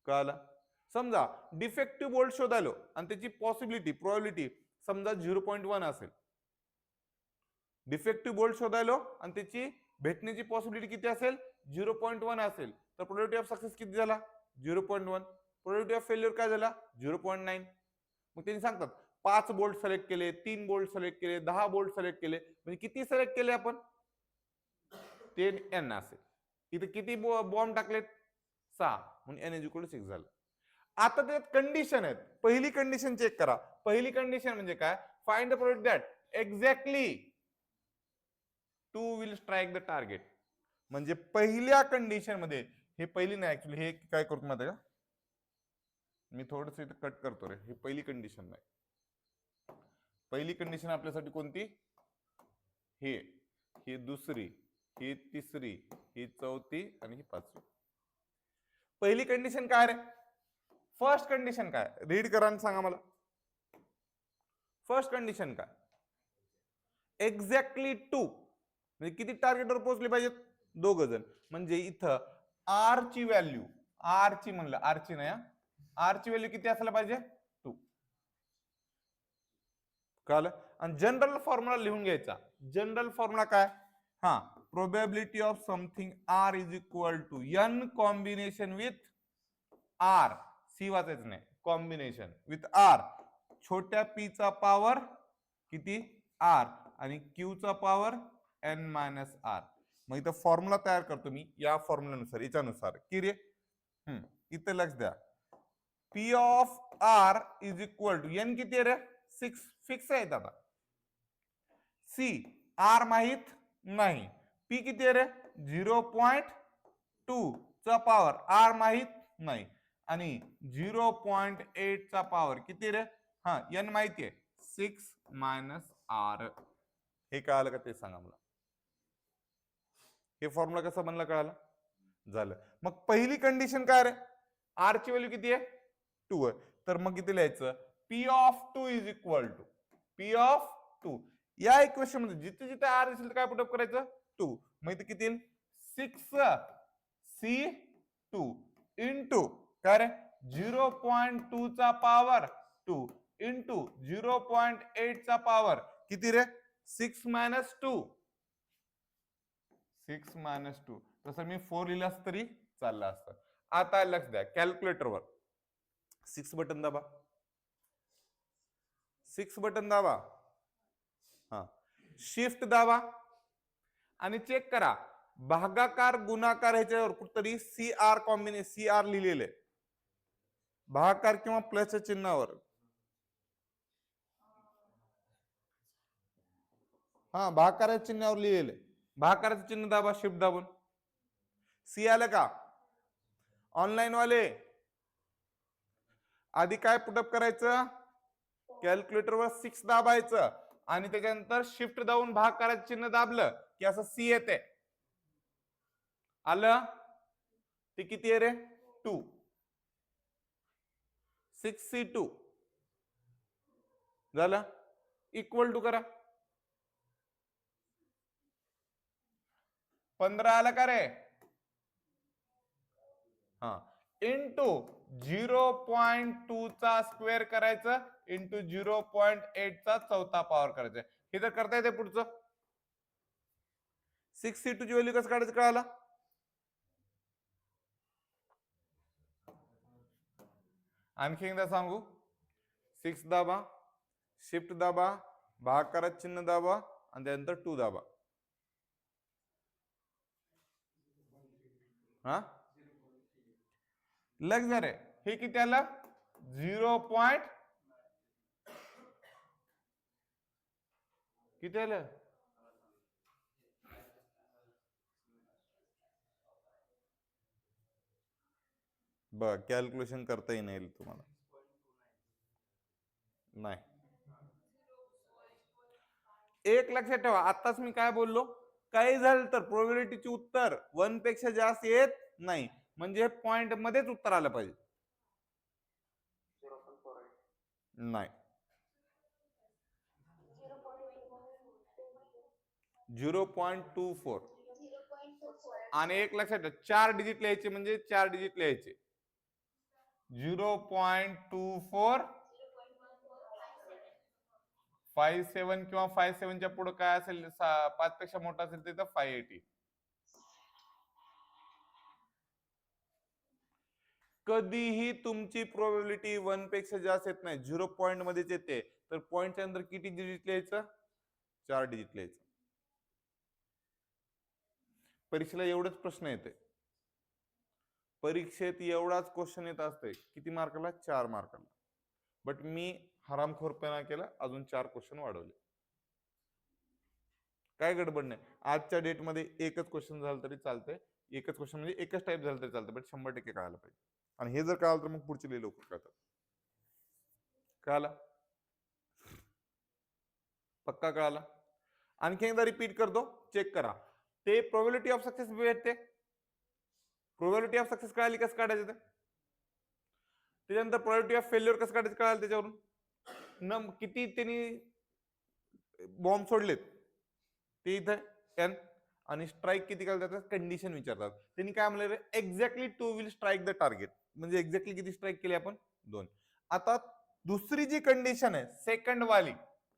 कळालं? समजा डिफेक्टिव्ह बोल्ट शोधालो आणि त्याची पॉसिबिलिटी प्रोबॅबिलिटी समजा 0.1 असेल. डिफेक्टिव्ह बोल्ट शोधायलो आणि त्याची भेटण्याची पॉसिबिलिटी किती असेल? 0.1 असेल. तर प्रोबॅबिलिटी ऑफ सक्सेस किती झाला? 0.1. प्रोबॅबिलिटी ऑफ फेल्युअर काय झाला? 0.9. मग त्यांनी सांगतात 5 बोल्ट सिलेक्ट केले, 3 बोल्ट सिलेक्ट केले, 10 बोल्ट सिलेक्ट केले, म्हणजे किती सिलेक्ट केले आपण? 10 n असेल. इथे किती बॉम्ब टाकलेत? 6. म्हणून n इज इक्वल टू 6 झालं. आता त्यात कंडिशन आहेत. पहिली कंडिशन चेक करा. पहिली कंडिशन म्हणजे काय? Find the probability that exactly 2 will strike the target. म्हणजे पहिल्या कंडिशन मध्ये, हे पहिली नाही ऍक्च्युली, हे काय करतो माहिती का, मी थोडस इथे कट करतो रे, हे पहिली कंडिशन नाही. पहिली कंडिशन आपल्यासाठी कोणती? हे ही दुसरी, ही तिसरी, ही चौथी आणि ही पाचवी. पहिली कंडिशन काय रे? फर्स्ट कंडिशन काय? रीड करा आणि सांगा मला. फर्स्ट कंडिशन काय? एक्झॅक्टली 2. म्हणजे किती टार्गेटवर पोहोचले पाहिजेत? 2 जण. म्हणजे इथं आर ची व्हॅल्यू, आर ची म्हणलं, आर ची नाही, आर ची व्हॅल्यू किती असायला पाहिजे? 2. कळलं? आणि जनरल फॉर्म्युला लिहून घ्यायचा. जनरल फॉर्म्युला काय? हा, probability of something r is equal to n combination with r. C वाचायचं नाही, कॉम्बिनेशन विथ आर. छोट्या पी चा पॉवर किती? आर. आणि क्यू चा पॉवर एन मायनस आर. मग इथं फॉर्म्युला तयार करतो मी या फॉर्म्युल्यानुसार, याच्यानुसार की रे, इथं लक्ष द्या. P of R is equal to n किती आहे रे? 6 फिक्स आहे दादा. सी आर माहित नाही. पी किती आहे रे? 0.2 चा पॉवर आर माहित नाही. आणि 0.8 चा पॉवर किती रे? हा, एन माहिती आहे, 6 मायनस आर. हे कळालं का ते सांगा मला. हे फॉर्म्युला कसा बनला कळालं? झालं. मग पहिली कंडिशन काय रे? आर ची व्हॅल्यू किती आहे? 2 आहे. तर मग किती लिहायचं? P of 2 is equal to p of 2. या इक्वेशन मध्ये जिथे जिथे आर असेल तर काय पुटअप करायचं? 2. मग इथे किती येईल? 6 C2 इंटू काय रे? 0.2 चा पॉवर 2 इंटू 0.8 चा पॉवर किती रे? 6 मायनस 2. 6 मायनस 2. तसं मी 4 लिहिलास तरी चाललं असतं. आता लक्ष द्या, कॅल्क्युलेटरवर 6 बटन दाबा, 6 बटन दाबा, हा, शिफ्ट दाबा आणि चेक करा भागाकार गुणाकार ह्याच्यावर कुठतरी C r combination, C r लिहिलेले भागाकार किंवा प्लसच्या चिन्हावर. हा, भागाकाराच्या चिन्हावर लिहिलेले, भागाकाराचं चिन्ह दाबा, शिफ्ट दाबून. सी आलं का? ऑनलाईन वाले आधी काय पुटअप करायचं? कॅल्क्युलेटरवर 6 दाबायचं आणि त्याच्यानंतर शिफ्ट दाबून भागाकाराचं चिन्ह दाबलं की असं सी येते. आलं? ते किती आहे रे? 2. 6C2 झालं. इक्वल टू करा 15 आला का रे? हा, इंटू 0.2 चा स्क्वेअर करायचं इंटू 0.8 चा चौथा पॉवर करायचं. हे तर करता येते पुढचं. 6C2 ची व्हॅल्यू कसं काढायचं कळालं? आणखी एकदा सांगू, 6 दाबा, शिफ्ट दाबा, भागाकारात चिन्ह दाबा आणि त्यानंतर 2 दाबा. हा लग रे, हे किती आलं? 0. किती आलं? बघ, कॅल्क्युलेशन करता येईल तुम्हाला. नाही, एक लक्षात ठेवा, आताच मी काय बोललो, काही झालं तर प्रोबॅबिलिटीचे उत्तर 1 पेक्षा जास्त येत नाही, म्हणजे पॉइंट मध्येच उत्तर आलं पाहिजे. नाही, 0.24. आणि एक लक्षात ठेवा, 4 डिजिट लिहायचे म्हणजे 4 डिजिट लिहायचे. 0.24 57 किंवा 57च्या पुढे काय असेल, 5 पेक्षा मोठा असेल तर 580. कधीही तुमची प्रोबॅबिलिटी 1 पेक्षा जास्त येत नाही, 0 पॉइंट मध्येच येते. तर पॉइंटच्या नंतर किती डिजिट लिहायचं? 4 डिजिट लिहायचं. परीक्षेला एवढंच प्रश्न येते, परीक्षेत एवढाच क्वेश्चन येत असते. किती मार्काला? 4 मार्काला. बट मी हरामखोरपणा केला, अजून 4 क्वेश्चन वाढवले. काय गडबड नाही, आजच्या डेटमध्ये एकच क्वेश्चन झालं तरी चालतंय, एकच क्वेश्चन म्हणजे एकच टाईप झालं तरी चालतं, बट 100% कळायला पाहिजे. आणि हे जर कळालं तर मग पुढचे लई लवकर कळतात. कळाला? पक्का कळाला? आणखी एकदा रिपीट करतो, चेक करा. ते प्रोबॅबिलिटी ऑफ सक्सेस भेटते. प्रोबॅबिलिटी ऑफ सक्सेस कळाली, कसं काढायचं ते? त्याच्यानंतर प्रोबॅबिलिटी ऑफ फेल्युअर कसं काढायचं कळालं त्याच्यावरून. किती त्यांनी बॉम्ब सोडलेत ते इथं एन, आणि स्ट्राईक किती करतात, कंडिशन विचारतात. त्यांनी काय म्हणलं, exactly 2 will strike the target, म्हणजे एक्झॅक्टली किती स्ट्राईक केले आपण? 2. आता दुसरी जी कंडिशन आहे सेकंड वाली,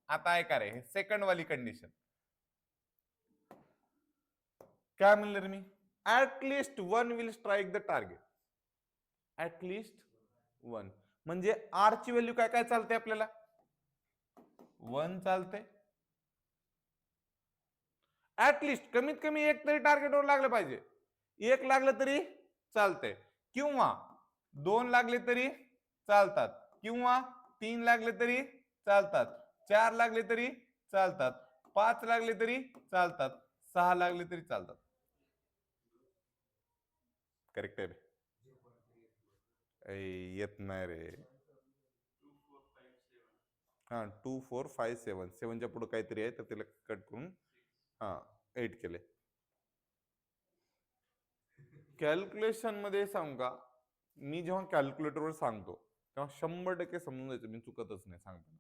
आता ऐका रे, सेकंड वाली कंडिशन काय म्हणलं रे मी? At least 1 will strike the target. At least 1 म्हणजे आर ची व्हॅल्यू काय काय चालते आपल्याला? 1 चालते. ऍटलिस्ट कमीत कमी एक तरी टार्गेटवर लागलं पाहिजे. एक लागलं तरी चालतंय, किंवा 2 लागले तरी चालतात, किंवा 3 लागले तरी चालतात, 4 लागले तरी चालतात, 5 लागले तरी चालतात, 6 लागले तरी चालतात. करेक्ट आहे रे? येत नाही रे. हा 2 4 5 7, 7च्या पुढे काहीतरी आहे तर त्याला कट करून 8 केले. कॅल्क्युलेशन मध्ये सांगू का, मी जेव्हा कॅल्क्युलेटरवर सांगतो तेव्हा 100% समजून जायचं, मी चुकतच नाही सांगताना.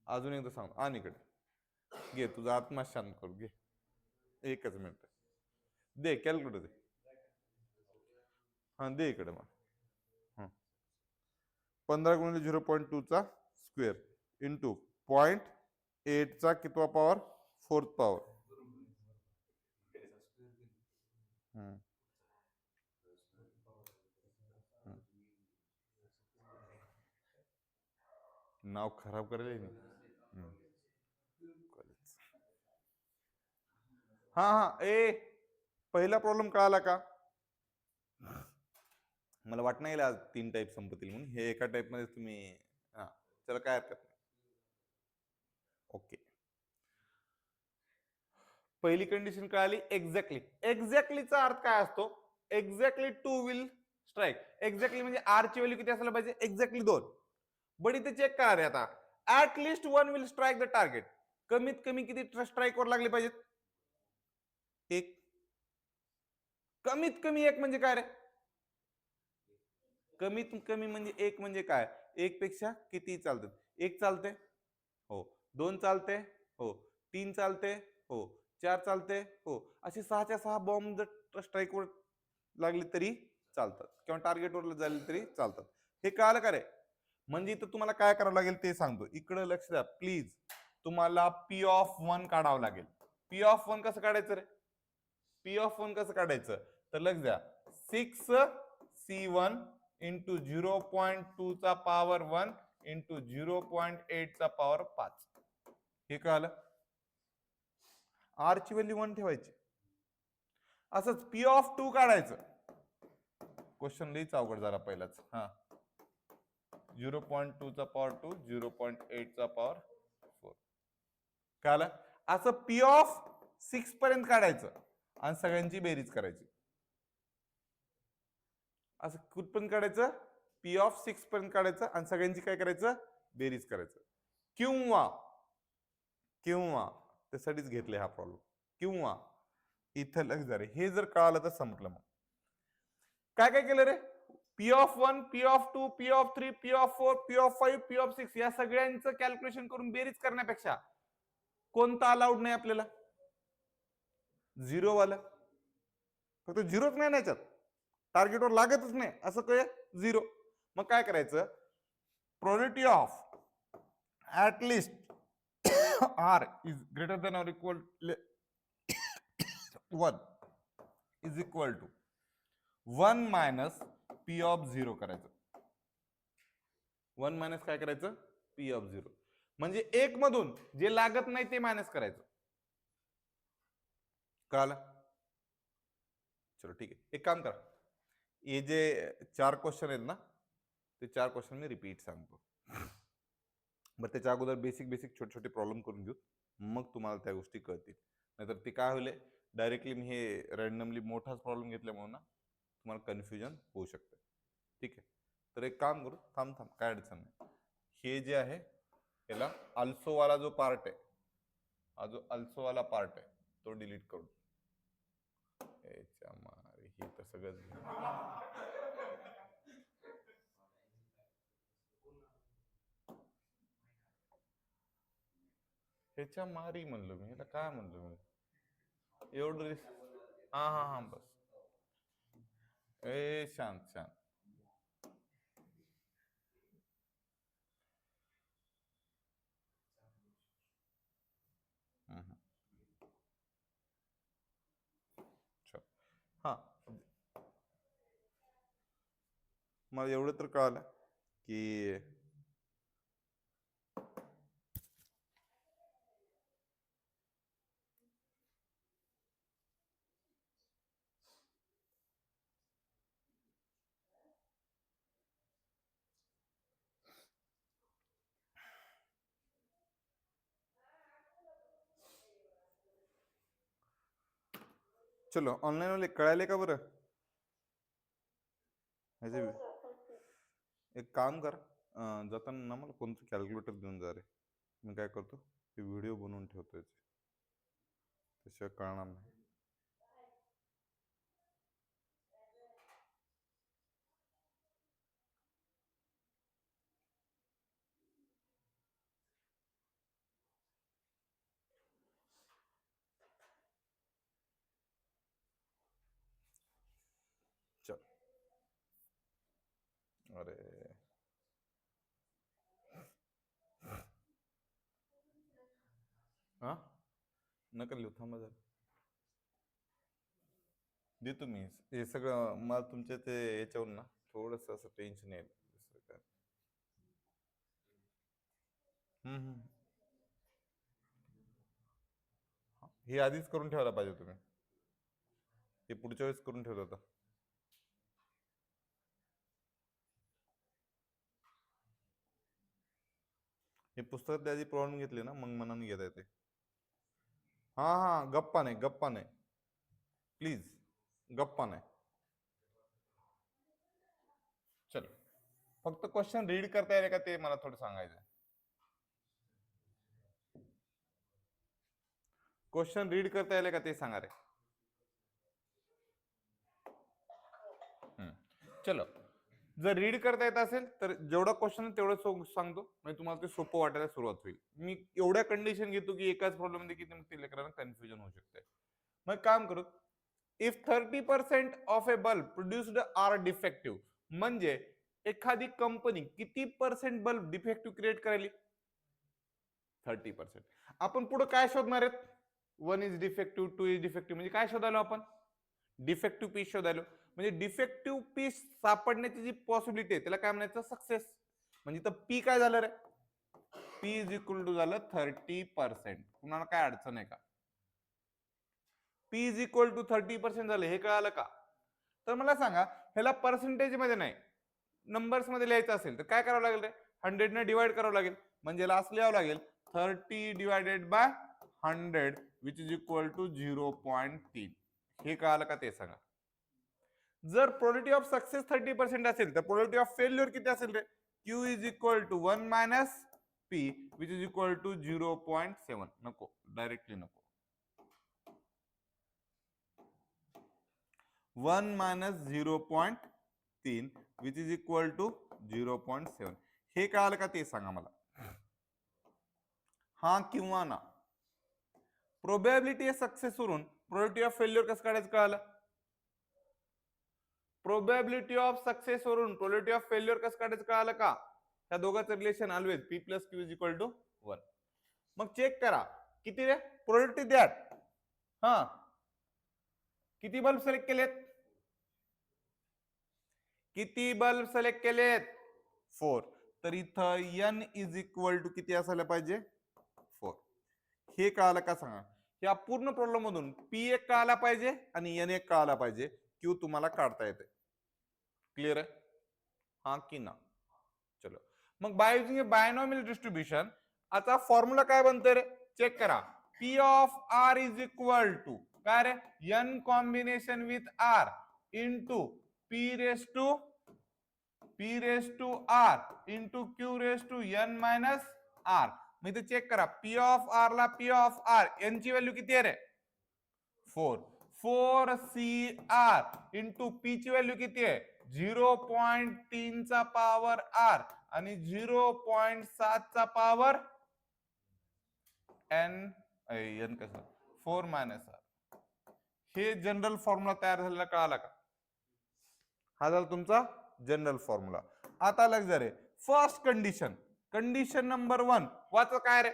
अजून एकदा सांग, आणि इकडे घे, तुझा आत्मा शांत करू घे, एकच मिनिट दे, कॅल्क्युलेटर दे. हा दे इकडे मग. 15 गुणिले 0.2 चा स्क्वेअर इंटू 0.8 चा कितवा पॉवर? 4th power. नाव खराब करेल. हा पहिला प्रॉब्लेम कळाला का? मला वाटत नाही आज 3 टाईप संपतील म्हणून, हे एका टाईप मध्ये तुम्ही चला काय हरकत नाही. ओके, पहिली कंडिशन कळाली. एक्झॅक्टली, एक्झॅक्टलीचा अर्थ काय असतो? Exactly 2 will strike. एक्झॅक्टली म्हणजे आर ची व्हॅल्यू किती असायला पाहिजे? एक्झॅक्टली 2. बट इथे चेक करा रे, आता at least 1 will strike the target. कमीत कमी किती स्ट्राईक वर लागले पाहिजेत? 1. कमीत कमी 1 म्हणजे काय रे? कमीत कमी म्हणजे 1 म्हणजे काय? 1 पेक्षा किती चालतात? 1 चालते हो, 2 चालते हो, 3 चालते हो, 4 चालते हो, असे 6च्या 6 बॉम्ब जर स्ट्राईक वर लागले तरी चालतात, किंवा टार्गेट वर झाले तरी चालतात. हे कळालं का रे? म्हणजे इथं तुम्हाला काय करावं लागेल ते सांगतो, इकडे लक्ष द्या प्लीज. तुम्हाला पी ऑफ 1 काढावं लागेल. पी ऑफ 1 कसं काढायचं रे? पी ऑफ 1 कसं काढायचं तर लक्ष द्या, 6 C1 इंटू 0.2 चा पॉवर 1 इंटू 0.8 चा पॉवर 5. हे कळालं. आर ची व्हॅल्यू 1 ठेवायची. असंच पी ऑफ 2 काढायचं. क्वेश्चन लईच अवघड झाला पहिलाच. हा 0.2 चा पॉवर 2 0.8 चा पॉवर 4. कळालं. असं पी ऑफ 6 पर्यंत काढायचं आणि सगळ्यांची बेरीज करायची. असं कुठपर्यंत काढायचं, पी ऑफ 6 पर्यंत काढायचं आणि सगळ्यांची काय करायचं, बेरीज करायचं. किंवा किंवा त्यासाठीच घेतले हा प्रॉब्लेम. किंवा इथं लक्ष द्या रे, हे जर कळालं तर संपलं. मग काय काय केलं रे, P of 1 P of 2 P of 3 P of 4 P of 5 P of 6 या सगळ्यांचं कॅल्क्युलेशन करून बेरीज करण्यापेक्षा कोणता अलाउड नाही आपल्याला, झिरो वाला. फक्त झिरोच नाही याच्यात, टार्गेटवर लागतच नाही असं काय, झिरो. मग काय करायचं, probability of at least r is greater than or equal 1 is equal to 1 minus p of 0 करायचं. 1 मायनस काय करायचं, पी ऑफ 0. म्हणजे एक मधून जे लागत नाही ते मायनस करायचं. कळालं. चलो ठीक आहे, एक काम करा, हे जे 4 क्वेश्चन आहेत ना, ते 4 क्वेश्चन मी रिपीट सांगतो. बरं त्याच्या अगोदर बेसिक छोटे छोटे प्रॉब्लेम करून घेऊ, मग तुम्हाला त्या गोष्टी कळतील. नाहीतर ते काय होईल, डायरेक्टली मी हे रॅन्डमली मोठाच प्रॉब्लेम घेतल्यामुळे ना तुम्हाला कन्फ्युजन होऊ शकतं. ठीक आहे, तर एक काम करू, थांब काय अडचण नाही. हे जे आहे याला अल्सोवाला जो पार्ट आहे, हा जो अल्सोवाला पार्ट आहे तो डिलीट करू. हे तर सगळं ह्याच्या मारी म्हणलो मी, ह्याला काय म्हणलो मी एवढं. हा हा हा बस. ए शांत शांत. हा मला एवढं तर कळालं की चलो ऑनलाईन वाले कळाले का बरं. एक काम कर, जाताना ना मला कोणतं कॅल्क्युलेटर देऊन जा रे. मी काय करतो, ते व्हिडिओ बनवून ठेवतो, त्याशिवाय कळणार नाही. चल अरे हा नका लिहू, थांबा जरा देतो मी. हे सगळं मला तुमच्या ते याच्यावर ना थोडस असं टेन्शन येईल. हे आधीच करून ठेवायला पाहिजे तुम्ही, हे पुढच्या वेळेस करून ठेवलं होतं. हे पुस्तकात आधी प्रॉब्लेम घेतले ना, मग मनाने घेता येते. हा हा गप्पा नाही, गप्पा नाही प्लीज, गप्पा नाही. चलो फक्त क्वेश्चन रीड करता येईल का ते मला थोडं सांगायचं. क्वेश्चन रीड करता येईल का ते सांगा रे. चलो जर रीड करता येत असेल तर जेवढा क्वेश्चन तेवढं सांगतो, म्हणजे तुम्हाला ते सोपं वाटायला सुरुवात होईल. मी एवढ्या कंडिशन घेतो की एकाच प्रॉब्लेम मध्ये किती मग लेकरांना कन्फ्युजन होऊ शकते. मग काम करू, if 30% of a bulb produced are defective, म्हणजे एखादी कंपनी किती पर्सेंट बल्ब डिफेक्टिव्ह क्रिएट करेल, 30%. आपण पुढे काय शोधणार आहेत, 1 इज डिफेक्टिव्ह 2 इज डिफेक्टिव्ह, म्हणजे काय शोधायलो आपण, डिफेक्टिव्ह पीस शोधायलो. म्हणजे डिफेक्टिव्ह पीस सापडण्याची जी पॉसिबिलिटी आहे त्याला काय म्हणायचं सक्सेस. म्हणजे तर पी काय झालं रे, पी इज इक्वल टू झालं 30%. कुणाला काय अडचण आहे का? पी इज इक्वल टू 30% झालं, हे कळालं का? तर मला सांगा ह्याला पर्सेंटेज मध्ये नाही नंबर्स मध्ये लिहायचं असेल तर काय करावं लागेल रे, 100 ने डिवाइड करावं लागेल. म्हणजे याला असं लिहावं लागेल 30 divided by 100 which is equal to 0.3. हे कळालं का ते सांगा. जर प्रोबॅबिलिटी ऑफ सक्सेस 30% असेल तर प्रोबॅबिलिटी ऑफ फेल्युअर किती असेल रे, Q is equal to 1 minus P which is equal to 0.7. नको, डायरेक्टली नको, 1 minus 0.3 which is equal to 0.7. हे कळालं का ते सांगा मला. हा किंवा ना. प्रोबॅबिलिटी सक्सेस वरून प्रोबॅबिलिटी ऑफ फेल्युअर कसं काढायचं कळालं. प्रोबॅबिलिटी ऑफ सक्सेस वरून प्रोबॅबिलिटी ऑफ फेल्युअर कसं काढायचं कळालं का. त्या दोघांचं relation always p plus q is equal to 1. मग चेक करा किती रे प्रोबॅबिलिटी द्याट. हा किती बल्ब सिलेक्ट केलेत, किती बल्ब सिलेक्ट केलेत 4. तर इथं n इज इक्वल टू किती असायला पाहिजे 4. हे कळालं का सांगा. या पूर्ण प्रॉब्लेम मधून पी एक कळाला पाहिजे आणि एन एक कळाला पाहिजे, क्यू तुम्हाला काढता येते. क्लिअर आहे, हा की ना. चलो मग बाय युजिंग बायनॉमियल डिस्ट्रीब्युशन आता फॉर्म्युला काय बनतोय रे, चेक करा. P of R is equal to काय रे, N combination with R into P raise to R into Q raise to N minus R. मी इथे चेक करा पी ऑफ आर ला पी ऑफ आर एन ची व्हॅल्यू किती आहे रे 4. 4 सी आर इंटू पी ची व्हॅल्यू किती आहे 0.3 चा पॉवर आर आणि 0.7 चा पॉवर एन एन कसं 4 मायनस आर. हे जनरल फॉर्म्युला तयार झालेला कळाला का. हा झाला तुमचा जनरल फॉर्म्युला. आता लक्ष रे फर्स्ट कंडिशन, कंडिशन नंबर 1 वाच काय रे,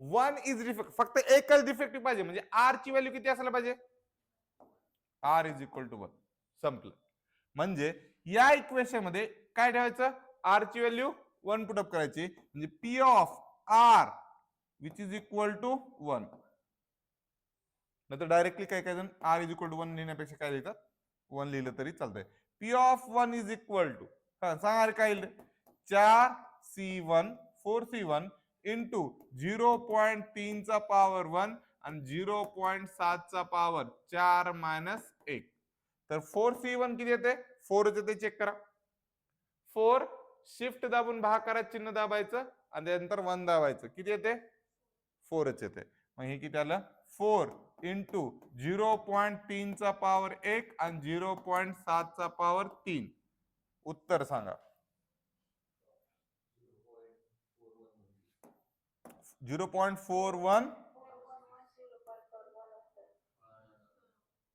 1 इज डिफेक्ट, फक्त एकच डिफेक्टिव्ह पाहिजे म्हणजे आर ची व्हॅल्यू किती असायला पाहिजे आर इज इक्वल टू 1. संपलं. म्हणजे या इक्वेशन मध्ये काय ठेवायचं, आर ची व्हॅल्यू 1 पुटअप करायची म्हणजे p of r which is equal to 1. नंतर डायरेक्टली काय काय जण आर इज इक्वल टू 1 लिहिण्यापेक्षा काय लिहितात 1 लिहिलं तरी चालतंय. P of 1 is equal to सांगा काय 4c1 4c1 इंटू 0.3 चा पॉवर 1 आणि 0.7 चा पॉवर 4 मायनस 1. तर 4c1 किती येते 4 येते, चेक करा. 4 शिफ्ट दाबून भागाकारात चिन्ह दाबायचं आणि त्यानंतर 1 दाबायचं, किती येते 4 येते. मग हे किती आलं 4 इंटू 0.3 चा पॉवर 1 आणि 0.7 चा पॉवर 3. उत्तर सांगा 0.41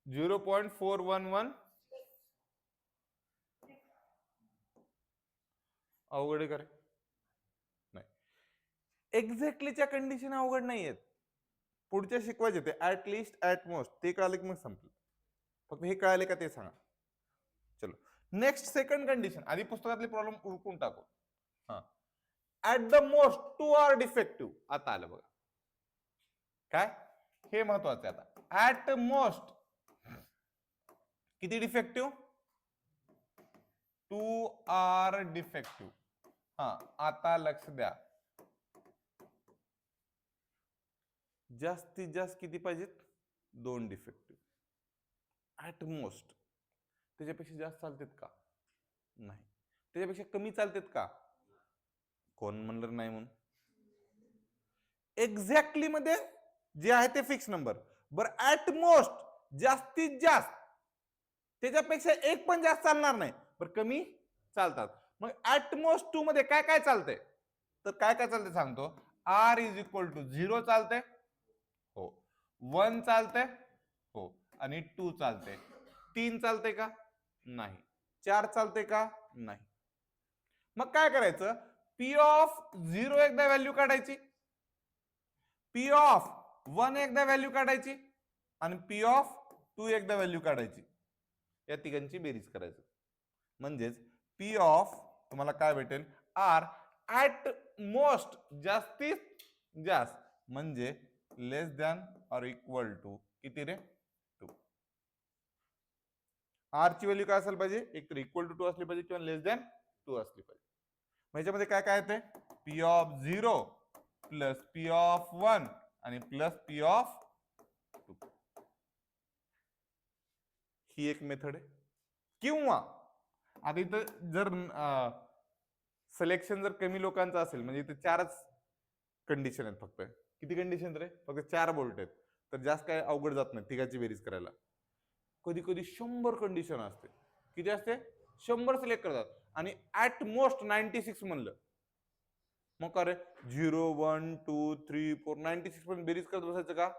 0.411. अवघड आहे का रे, नाही. एक्झॅक्टलीच्या कंडिशन अवघड नाहीयेत, पुढच्या शिकवायचे ते ऍट लिस्ट ऍट मोस्ट. ते कळालं की मग संपलं. फक्त हे कळाले का ते सांगा. चलो नेक्स्ट सेकंड कंडिशन. आधी पुस्तकातले प्रॉब्लेम उरकून टाकू. हा at the most 2 R defective. आता आलं बघा काय, हे महत्वाचं आहे. आता ऍट मोस्ट किती डिफेक्टिव्ह 2 आर डिफेक्टिव्ह. हा आता लक्ष द्या, जास्तीत जास्त किती पाहिजेत 2 डिफेक्टिव्ह ऍट मोस्ट. त्याच्यापेक्षा जास्त चालतात का नाही, त्याच्यापेक्षा कमी चालतात का कोण म्हणलं नाही म्हणून. एक्झॅक्टली मध्ये जे आहे ते फिक्स नंबर. बरं ऍट मोस्ट जास्तीत जास्त, त्याच्यापेक्षा एक पण जास्त चालणार नाही, बरं कमी चालतात. मग ऍट मोस्ट 2 मध्ये काय काय चालतंय, तर काय काय चालतंय सांगतो. आर इज इक्वल टू 0 चालतंय हो, 1 चालतंय हो, आणि 2 चालतंय. 3 चालतंय का नाही, 4 चालतंय का नाही. मग काय करायचं, पी ऑफ 0 एकदा व्हॅल्यू काढायची, पी ऑफ 1 एकदा व्हॅल्यू काढायची आणि पी ऑफ 2 एकदा व्हॅल्यू काढायची. या तिघांची बेरीज करायचं. म्हणजेच पी ऑफ तुम्हाला काय भेटेल, आर ऍट मोस्ट, जास्तीत जास्त म्हणजे लेस दॅन ऑर इक्वल टू किती रे, 2. आर ची व्हॅल्यू काय असायला पाहिजे, एक तर इक्वल टू 2 असली पाहिजे किंवा लेस दॅन 2 असली पाहिजे. ह्याच्यामध्ये काय काय येते, P of 0 plus p of 1 आणि प्लस पी ऑफ 2. ही एक मेथड आहे. किंवा आता इथं जर सिलेक्शन जर कमी लोकांचं असेल, म्हणजे इथे 4च कंडिशन आहेत फक्त. किती कंडिशन रे, फक्त 4 बोल्ट आहेत, तर जास्त काय अवघड जात नाही तिघाची बेरीज करायला. कधी कधी 100 कंडिशन असते. किती असते, 100 सिलेक्ट करतात आणि ऍट मोस्ट 96 म्हणलं, मग का रे 0 1 2 3 4 96 पण बेरीज करत बसायचं का,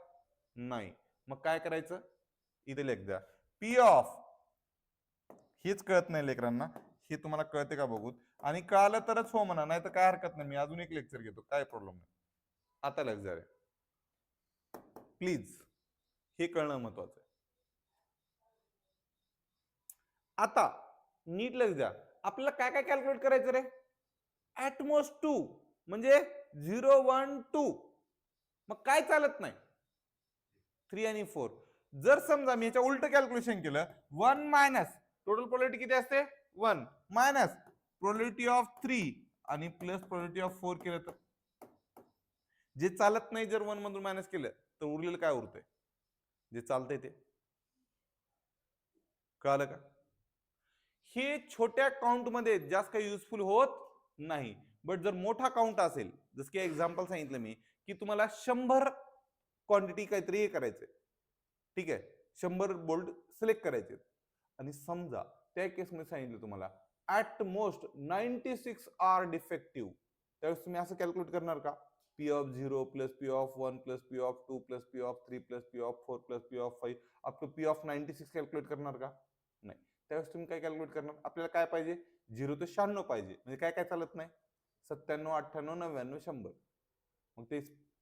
नाही. मग काय करायचं, इथे लिख द्या पी ऑफ, हेच कळत नाही लेकरांना, हे तुम्हाला कळते का बघू, आणि कळालं तरच हो म्हणा, नाही तर काय हरकत नाही, मी अजून एक लेक्चर घेतो, काय प्रॉब्लेम नाही. आता लक्ष द्या प्लीज, हे कळणं महत्वाचं आहे. आता नीट लक्ष द्या, आपल्याला काय काय कॅल्क्युलेट करायचं रे, ऍटमोस्ट 2 म्हणजे 0 1 2, मग काय चालत नाही 3 आणि 4. जर समजा मी याच्या उलट कॅल्क्युलेशन केलं, 1 मायनस टोटल प्रोबॅबिलिटी किती असते 1 मायनस प्रोबॅबिलिटी ऑफ 3 आणि प्लस प्रोबॅबिलिटी ऑफ 4 केलं तर, जे चालत नाही जर 1 मधून मायनस केलं तर उरलेलं काय उरतंय, जे चालतंय ते. कळालं का, हे छोट्या काउंट मध्ये जास्त काही युजफुल होत नाही. बट जर मोठा काउंट असेल, जसं की एक्झाम्पल सांगितलं मी, की तुम्हाला 100 क्वांटिटी काहीतरी हे करायचंय, ठीक आहे, 100 बोल्ट सिलेक्ट करायचे, आणि समजा त्या केसमध्ये सांगितलं तुम्हाला ऍट मोस्ट 96 आर डिफेक्टिव्ह, त्यावेळेस तुम्ही असं कॅल्क्युलेट करणार का, p of 0 plus p of 1 plus p of 2 plus p of 3 plus p of 4 plus p of 5 up to p of 96 calculate करणार का, नाही. त्यावेळेस तुम्ही काय कॅल्क्युलेट करणार, आपल्याला काय पाहिजे, 0 ते 96 पाहिजे, म्हणजे काय काय चालत नाही, 97 98 99 100. मग ते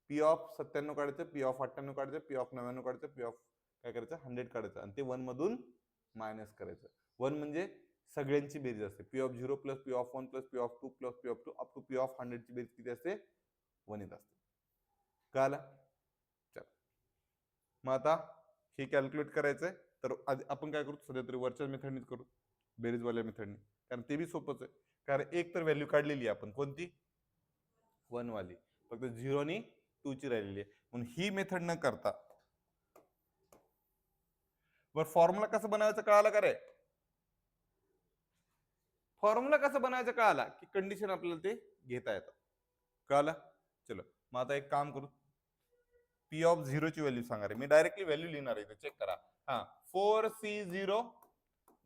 पी ऑफ 97 काढायचं, पी ऑफ 98 काढायचं, पी ऑफ 99 काढायचं, पी ऑफ काय करायचं 100 काढायचं, आणि ते 1 मधून मायनस करायचं. 1 म्हणजे सगळ्यांची बेरीज असते, p of 0 plus p of 1 plus p of 2 plus p of 2 up to p of 100 ची बेरीज किती असते, 1 येत असते. कळालं, चल मग आता हे कॅल्क्युलेट करायचंय, तर आपण काय करू, सध्या तरी वरच्या मेथडनीच करू, बेरीजवाल्या मेथडनी, कारण ते बी सोपंच आहे. कारण एक तर व्हॅल्यू काढलेली आपण, कोणती 1 वाली, फक्त 0 आणि 2 ची राहिलेली आहे, म्हणून ही मेथड न करता वर फॉर्म्युला कसं बनवायचं कळालं का रे, फॉर्म्युला कसं बनावायचं कळाला की कंडिशन आपल्याला ते घेता येतात. कळालं, चलो मग आता एक काम करू, पी ऑफ 0 ची व्हॅल्यू सांगा रे, मी डायरेक्टली व्हॅल्यू लिहिणार आहे, चेक करा. हा 4C0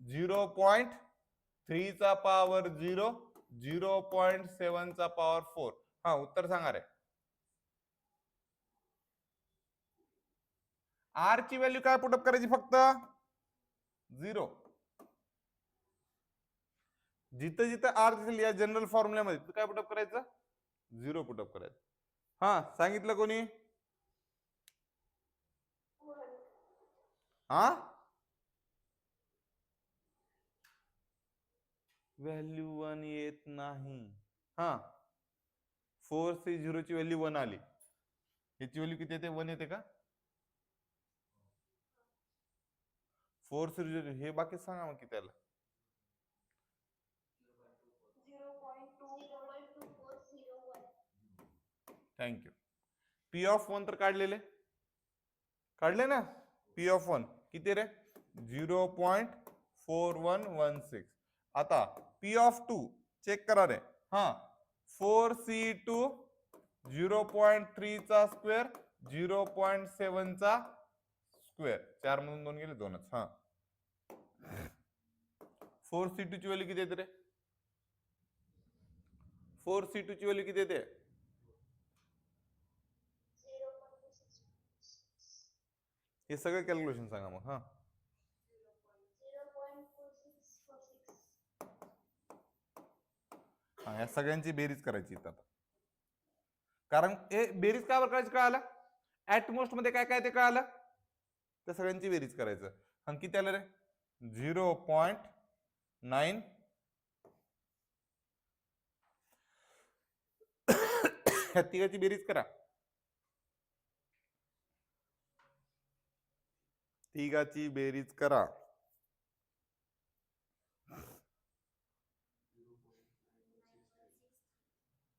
0.3 चा पॉवर 0 0.7 चा पॉवर 4. हा उत्तर सांगा रे, आर ची व्हॅल्यू काय पुटअप करायची, फक्त 0. जिथं जिथं आर दिसेल या जनरल फॉर्म्युल्यामध्ये काय पुटअप करायचं, 0 पुटअप करायचं. हा सांगितलं कोणी, हा व्हॅल्यू 1 येत नाही. हा 4C0 ची व्हॅल्यू 1 आली, याची व्हॅल्यू किती येते, 1 येते का, 4C0 हे बाकी सांगा मग किती आलं, 0.2401. थँक्यू. पी ऑफ 1 तर काढले ना, पी ऑफ 1 किती रे, 0.4116. आता पी ऑफ 2 चेक करा रे, हा 4C2 0.3 चा स्क्वेअर 0.7 चा स्क्वेअर, 4 मधून 2 गेले 2च. हा 4C2 ची व्हॅल्यू किती येते रे, 4C2 ची व्हॅल्यू किती येते, हे सगळं कॅल्क्युलेशन सांगा मग. हा या सगळ्यांची बेरीज करायची आता, कारण हे बेरीज का करायची कळालं, ऍटमोस्ट मध्ये काय काय ते कळालं, त्या सगळ्यांची बेरीज करायचं. किती आलं रे, 0.9 ह्या तिघाची बेरीज करा. तिघाची बेरीज करा.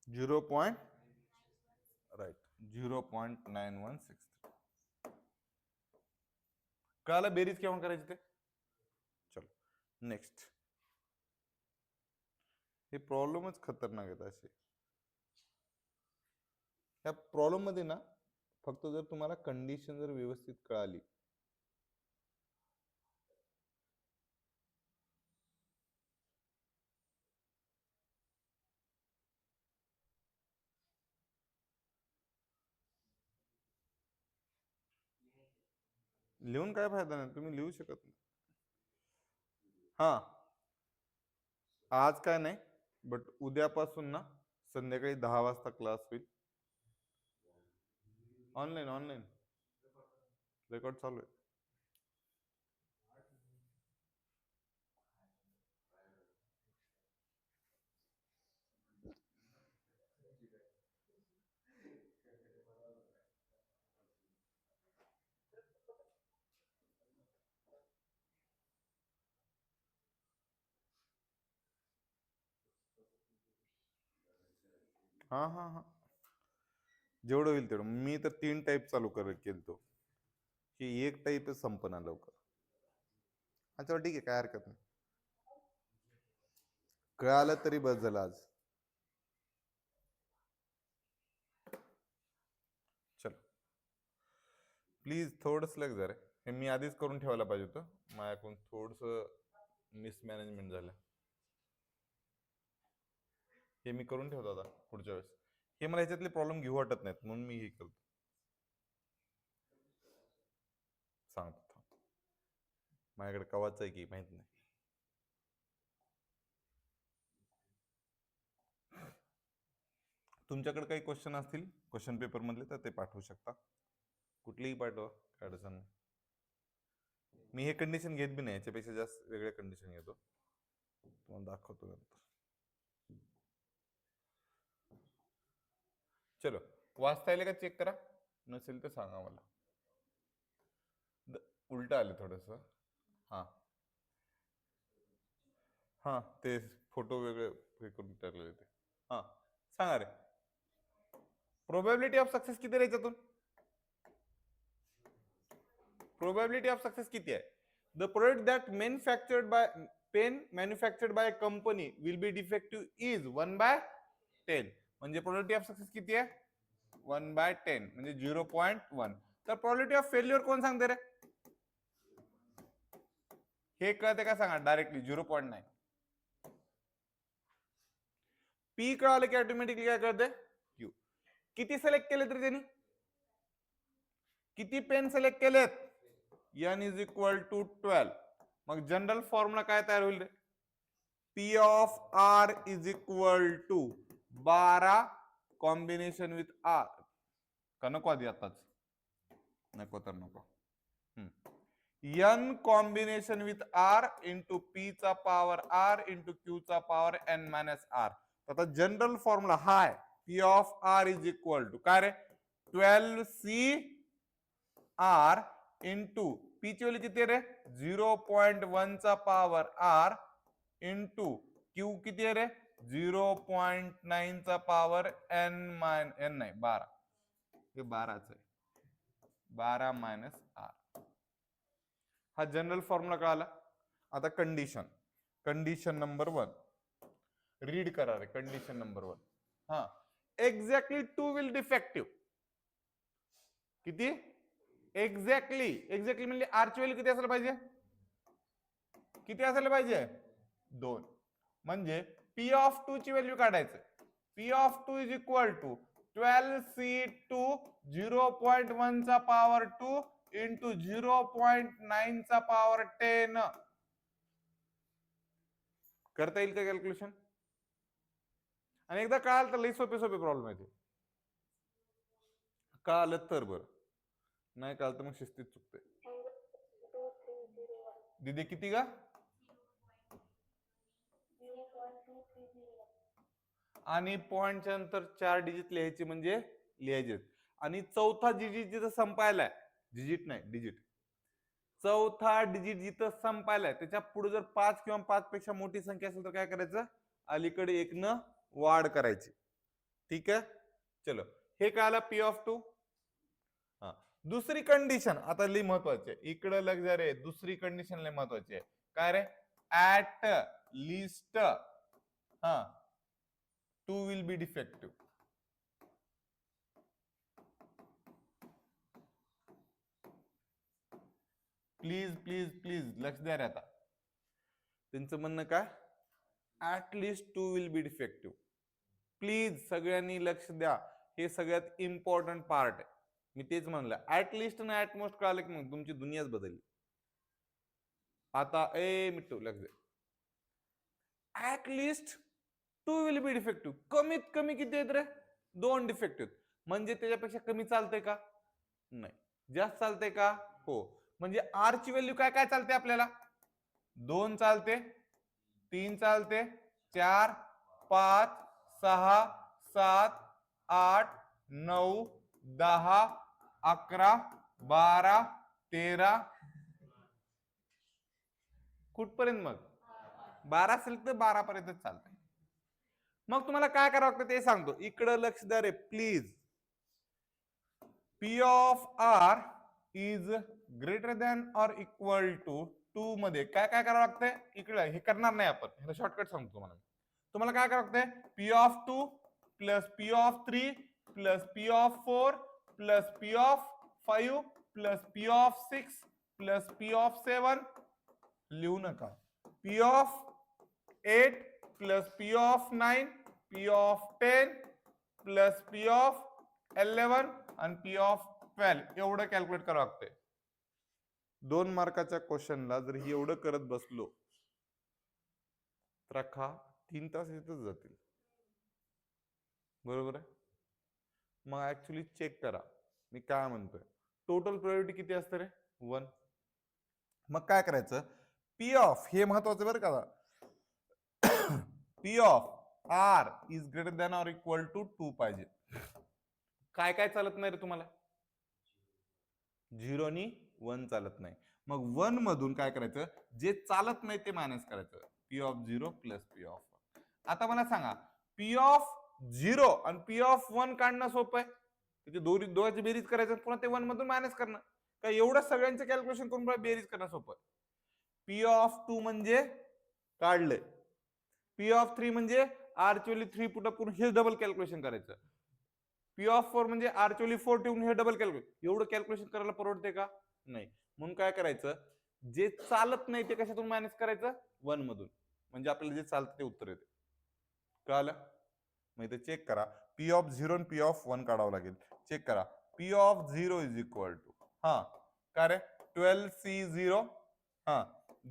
0.9163. कळालं बेरीज केव्हा करायची ते? चलो नेक्स्ट. हे प्रॉब्लेमच खतरनाक आहेत असे. या प्रॉब्लेम मध्ये ना फक्त जर तुम्हाला कंडिशन जर व्यवस्थित कळाली, लिहून काय फायदा नाही, तुम्ही लिहू शकत नाही. हा आज काय नाही, बट उद्यापासून ना संध्याकाळी 10 वाजता क्लास होईल. ऑनलाईन रेकॉर्ड चालू आहे. हा जेवढं होईल तेवढं. मी तर 3 टाईप चालू केलतो की एक टाईप संपना लवकर. अच्छा ठीक आहे, काय हरकत नाही. कळालं तरी बस झालं आज. चल प्लीज थोडस लग जरा. हे मी आधीच करून ठेवायला पाहिजे होतं, माझ्याकडून थोडस मिसमॅनेजमेंट झालं. हे मी करून ठेवतो आता पुढच्या वेळेस. हे मला ह्याच्यातले प्रॉब्लेम घेऊ वाटत नाहीत म्हणून मी हे करतो. सांगतो माझ्याकडे कवाच आहे की माहित नाही. तुमच्याकडे काही क्वेश्चन असतील क्वेश्चन पेपर मधले तर ते पाठवू शकता, कुठलीही पाठवा, काय अडचण नाही. मी हे कंडिशन घेत बी नाही, याच्यापेक्षा जास्त वेगळ्या कंडिशन घेतो, तुम्हाला दाखवतो नंतर. चलो वाचता येईल का चेक करा, नसेल तर सांगा मला. उलट आले थोडस. हा हा ते फोटो वेगळे हे करून टाकलेले ते. हा सांगा रे, प्रोबॅबिलिटी ऑफ सक्सेस किती याच्यातून? प्रोबॅबिलिटी ऑफ सक्सेस किती आहे? The product that manufactured by company will be defective is 1/10. म्हणजे प्रोबॅबिलिटी ऑफ सक्सेस किती आहे? 1/10 म्हणजे 0.1. तर प्रोबॅबिलिटी ऑफ फेल्युअर कोण सांगते रे? हे कळते का सांगा डायरेक्टली? 0.9. पी कळालं की ऑटोमॅटिकली काय कळते? क्यू. किती सिलेक्ट केले तरी त्यांनी? किती पेन सिलेक्ट केलेत? n is equal to 12. मग जनरल फॉर्म्युला काय तयार होईल रे? P of R is equal to 12 combination with R. का नको आधी आताच? नको तर नको. n combination with R into P चा पॉवर आर इंटू क्यू चा पॉवर n मायनस आर. आता जनरल फॉर्म्युला हा आहे, P of R is equal to काय रे? 12c आर इंटू पी ची व्हॅल्यू किती आहे रे? 0.1 चा पॉवर आर इंटू क्यू किती आहे रे? 0.9 चा पॉवर n नाही 12. हे 12च आहे, 12 मायनस आर. हा जनरल फॉर्म्युला कळाला. आता कंडिशन नंबर 1 रीड करा रे. कंडिशन नंबर 1, हा एक्झॅक्टली 2 विल डिफेक्टिव्ह. किती? एक्झॅक्टली म्हणजे आर ची व्हॅल्यू किती असायला पाहिजे? किती असायला पाहिजे? 2. म्हणजे पी ऑफ 2 ची व्हॅल्यू काढायचं. P of 2 is equal to 12c2 0.1 चा पॉवर 2 इंटू 0.9 चा पॉवर 10. करता येईल का कॅल्क्युलेशन? आणि एकदा कळालं तर लई सोपे प्रॉब्लेम आहे ते. कळालं तर बरं, नाही कळालं तर मग शिस्तीत चुकते. दिदे किती का? आणि पॉइंटच्या नंतर 4 डिजिट लिहायचे म्हणजे लिहायचे. आणि चौथा डिजिट जिथं संपायलाय, डिजिट नाही डिजिट, चौथा डिजिट जिथं संपायलाय त्याच्या पुढे जर 5 किंवा 5 पेक्षा मोठी संख्या असेल तर काय करायचं? अलीकडे एक न वाढ करायची. ठीक आहे, चलो हे काय आलं पी ऑफ 2. हा, दुसरी कंडिशन आता लई महत्वाची आहे, इकडे लक्ष द्या रे. दुसरी कंडिशन लई महत्वाची आहे. काय रे? ऍट लिस्ट हा 2 will be defective. Please please please लक्ष द्या रे. आता त्यांचं म्हणणं काय? At least 2 will be defective. Please सगळ्यांनी लक्ष द्या, हे सगळ्यात इम्पॉर्टंट पार्ट आहे. मी तेच म्हणलं, ऍट लिस्ट आणि ऍट मोस्ट कळालं की मग तुमची दुनियाच बदलली. आता मिट्टू लक्ष दे. At least 2 will be defective. कमीत कमी किती आहेत रे? 2 डिफेक्टिव्ह. म्हणजे त्याच्यापेक्षा कमी चालतंय का? नाही. जास्त चालतंय का? हो. म्हणजे आर ची व्हॅल्यू काय काय चालते आपल्याला? 2 चालते, 3 चालते, 4, 5, 6, 7, 8, 9, 10, 11, 12, 13. कुठपर्यंत मग? 12 असेल तर 12 पर्यंत चालतंय. मग तुम्हाला काय करावं लागतं ते सांगतो. इकडं लक्ष द्या रे please. P of R is greater than or equal to 2 मध्ये काय काय करावं लागतंय? इकडे हे करणार नाही आपण, ह्याला शॉर्टकट सांगतो तुम्हाला. तुम्हाला काय करावं लागतंय? P of 2 plus p of 3 plus p of 4 plus p of 5 plus p of 6 plus p of 7. लिहू नका. P of 8 plus p of 9 P of 10 plus p of 11 आणि पी ऑफ 12 एवढं कॅल्क्युलेट करावं लागतंय. 2 मार्काच्या क्वेश्चनला जर ही एवढं करत बसलो तर अख्खा 3 तास इथंच जातील. बरोबर आहे? मग ऍक्च्युली चेक करा मी काय म्हणतोय. टोटल प्रायोरिटी किती असते रे? 1. मग काय करायचं? पी ऑफ हे महत्वाचं बरं का, p of R is greater than or equal to 2 पाहिजे. काय काय चालत नाही रे तुम्हाला? 0 आणि 1 चालत नाही. मग 1 मधून काय करायचं? जे चालत नाही ते मायनस करायचं. P of 0 plus p of 1. आता मला सांगा, पी ऑफ 0 आणि पी ऑफ 1 काढणं सोपं आहे. त्याची दोघांची बेरीज करायचं पुन्हा ते 1 मधून मायनस करणं. काय एवढं सगळ्यांचं कॅल्क्युलेशन करून बेरीज करणं सोपं आहे. पी ऑफ 2 म्हणजे काढलंय. पी ऑफ 3 म्हणजे आर ची व्हॅल्यू 3 पुट अप करून हे डबल कॅल्क्युलेशन करायचं. पी ऑफ 4 म्हणजे आर ची व्हॅल्यू 4 ठेवून हे डबल कॅल्क्युलेशन. एवढं कॅल्क्युलेशन करायला परवडते का? नाही. म्हणून काय करायचं? जे चालत नाही ते कशातून मायनस करायचं? 1 मधून. म्हणजे आपल्याला जे चालतं ते उत्तर येते. कळालं? मग इथे चेक करा. पी ऑफ 0 आणि पी ऑफ 1 काढावं लागेल. चेक करा. P of 0 is equal to काय रे? 12C0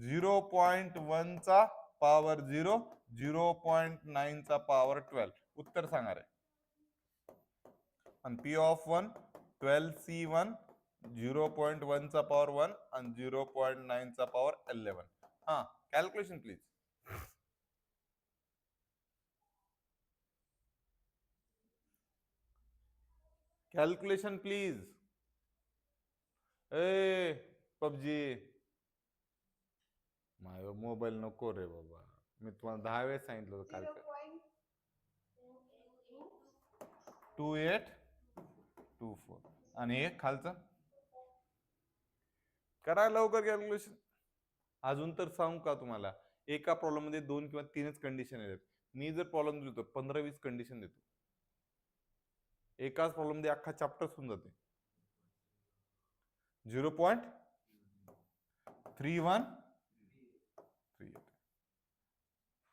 0.1 चा पॉवर 0 0.9 चा पॉवर 12. उत्तर सांगा रे. आणि पी ऑफ 1 12C1 0.1 चा पॉवर 1 आणि 0.9 चा power 11. Calculation please. Calculation please. PUBG माझा मोबाईल नको रे बाबा. मी तुम्हाला 10 वेळेस सांगितलं होतं काल. 2824 आणि एक खालचं करा लवकर कॅल्क्युलेशन. अजून तर सांगू का तुम्हाला, एका प्रॉब्लेम मध्ये 2 किंवा 3च कंडिशन येतात. मी जर प्रॉब्लेम देतो 15-20 कंडिशन देतो. एकाच प्रॉब्लेम मध्ये अख्खा चॅप्टर होऊन जाते. 0.31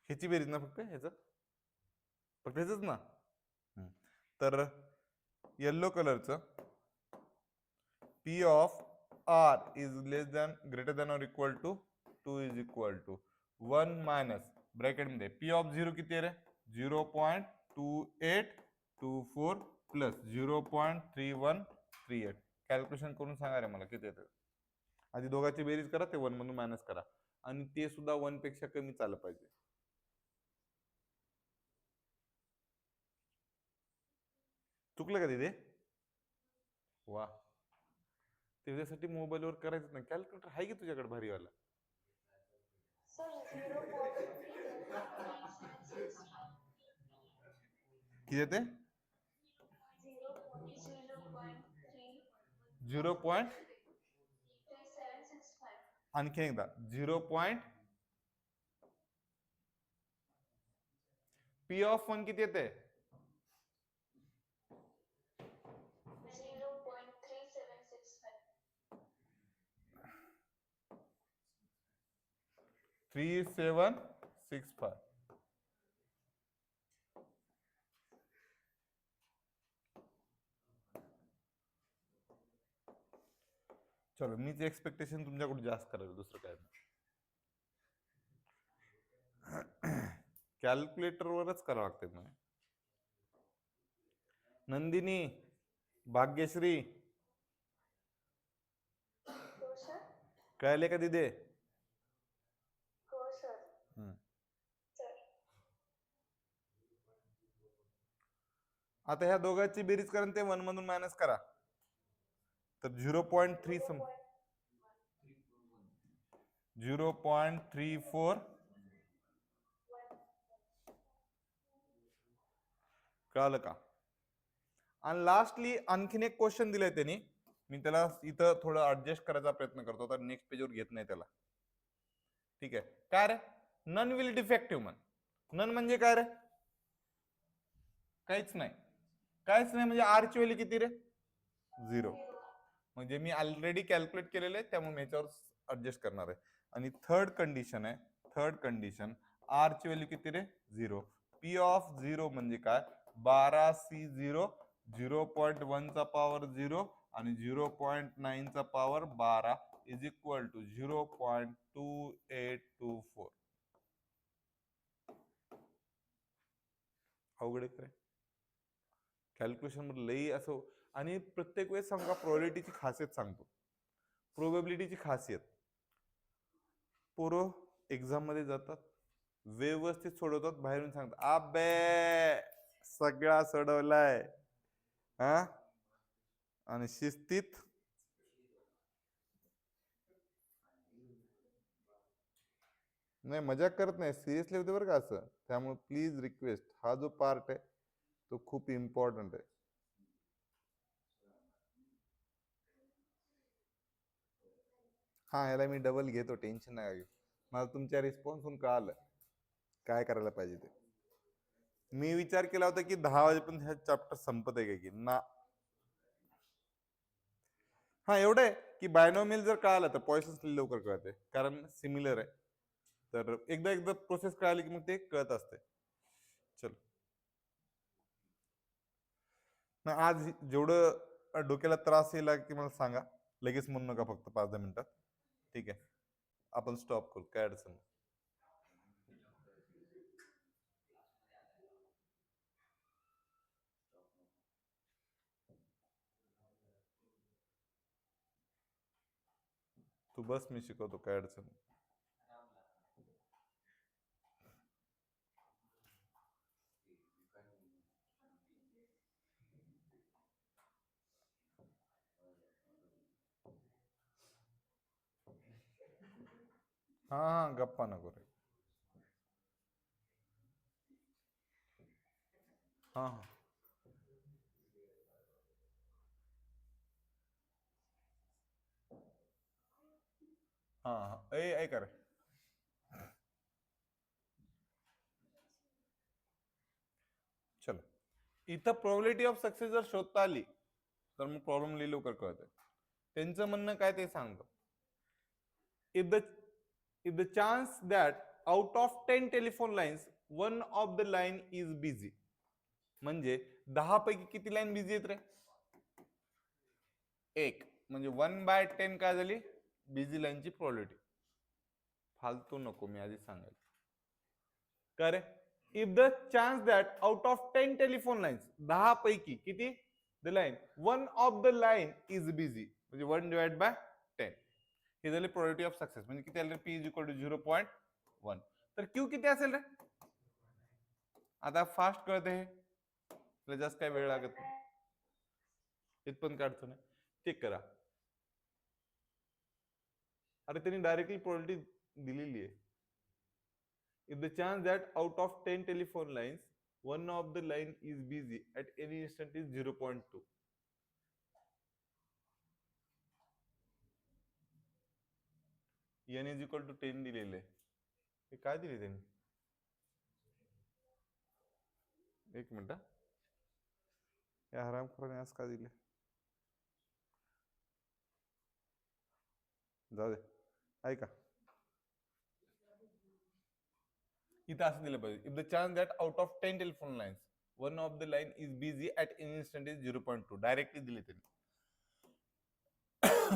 ह्याची बेरीज ना फक्त ह्याच ना. तर येल्लो कलरचं p of R is less than greater than or equal to 2 is equal to 1 minus bracket मध्ये पी ऑफ 0 किती आहे रे? 0.2824 प्लस 0.3138. कॅल्क्युलेशन करून सांगा रे मला किती येतं. आधी दोघांची बेरीज करा, ते 1 मधून मायनस करा, आणि ते सुद्धा 1 पेक्षा कमी चाललं पाहिजे. चुकलं का तिथे? वा, त्याच्यासाठी मोबाईलवर करायचं नाही. कॅल्क्युलेटर आहे की तुझ्याकडे भारीवाला? किती येते? 0. आणखी एकदा 0. पी ऑफ 1 किती येते? 3765. चलो, मीच एक्सपेक्टेशन तुमच्याकडून जास्त करायचं, दुसरं काय नाही. कॅल्क्युलेटरवरच करावं लागते मग. नंदिनी, भाग्यश्री, कळले का दिदे? आता ह्या दोघांची बेरीज करा, ते 1 मधून मायनस करा, तर 0.3 0.34 कळलं का? आणि लास्टली आणखीन एक क्वेश्चन दिलाय त्यांनी, मी त्याला इथं थोडं ऍडजस्ट करायचा प्रयत्न करतो, तर नेक्स्ट पेजवर घेत नाही त्याला. ठीक आहे, काय रे? नन विल डिफेक्टिव्ह म्हण. नन म्हणजे काय रे? काहीच नाही. काहीच नाही म्हणजे आर ची व्हॅल्यू किती रे? 0. म्हणजे मी ऑलरेडी कॅल्क्युलेट केलेलं आहे, त्यामुळे मी याच्यावर ऍडजस्ट करणार आहे. आणि थर्ड कंडिशन आहे, थर्ड कंडिशन, आर ची व्हॅल्यू किती रे? 0. पी ऑफ 0 म्हणजे काय? 12C0, 0.1 चा पॉवर 0 आणि 0.9 चा पॉवर 12 इज इक्वल टू 0.2824. अवघड काय? कॅल्क्युलेशन मध्ये लई असं. आणि प्रत्येक वेळेस सांगा, प्रोबॅबिलिटीची खासियत सांगतो. प्रोबॅबिलिटीची खासियत, पोरं एक्झाम मध्ये जातात, व्यवस्थित सोडवतात, बाहेरून सांगतात अबे सगळा सोडवलाय, हा, आणि शिस्तीत नाही, मजाक करत नाही, सिरियसली होते बरं का असं. त्यामुळे प्लीज रिक्वेस्ट, हा जो पार्ट आहे तो खूप इम्पॉर्टंट आहे. हा, याला मी डबल घेतो, टेन्शन नाही घेऊ. मला तुमच्या रिस्पॉन्सहून कळालं काय करायला पाहिजे ते. मी विचार केला होता की 10 वाजेपर्यंत हा चॅप्टर संपत आहे की ना. हा, एवढं आहे की बायनॉमियल जर कळालं तर पॉइसन्स लवकर कळते, कारण सिमिलर आहे. तर एकदा एकदा प्रोसेस कळाली की मग ते कळत असते. चल, आज जेवढं डोक्याला त्रास येईल की मला सांगा, लगेच म्हणू नका, फक्त 5-10 मिनिटात. ठीक आहे, आपण स्टॉप करू, काय अडचण नाही. तू बस, मी शिकवतो, काय अडचण नाही. हा हा, गप्पा नको रे. हा हा हा हा, ऐका रे, चलो, इथं प्रोबॅबिलिटी ऑफ सक्सेस जर शोधता आली तर मग प्रॉब्लेम लिहि लवकर कळते. त्यांचं म्हणणं काय ते सांगतो. If the chance that out of 10 telephone lines 1 of the line is busy, म्हणजे 10 पैकी किती लाईन बिझी आहेत रे? 1. म्हणजे 1/10 काय झाली? बिझी लाईनची प्रोबॅबिलिटी. फालतू नको, मी आधी सांगेल. का रे? If the chance that out of 10 telephone lines, 10 पैकी किती? The line 1 of the line is busy, म्हणजे 1/10. हे झाले प्रोबॅबिलिटी ऑफ सक्सेस. म्हणजे किती आले? P is equal to 0.1. तर क्यू किती असेल रे? आता फास्ट कळते हे, तुला जास्त काय वेळ लागत नाही, इथपण काढतो ना, चेक करा. अरे त्यांनी डायरेक्टली प्रोबॅबिलिटी दिलेली आहे. If the chance that out of 10 telephone lines one of the line is busy at any instant is 0.2. n is equal to 10 दिलेले. हे काय दिले त्यांनी? एक मिनिट, या हरामखोराने आज का दिले? जाऊ दे, ऐका, इथं असं दिलं पाहिजे. If the chance that out of 10 telephone lines one of the line is busy at any instant is 0.2. Directly दिले त्यांनी.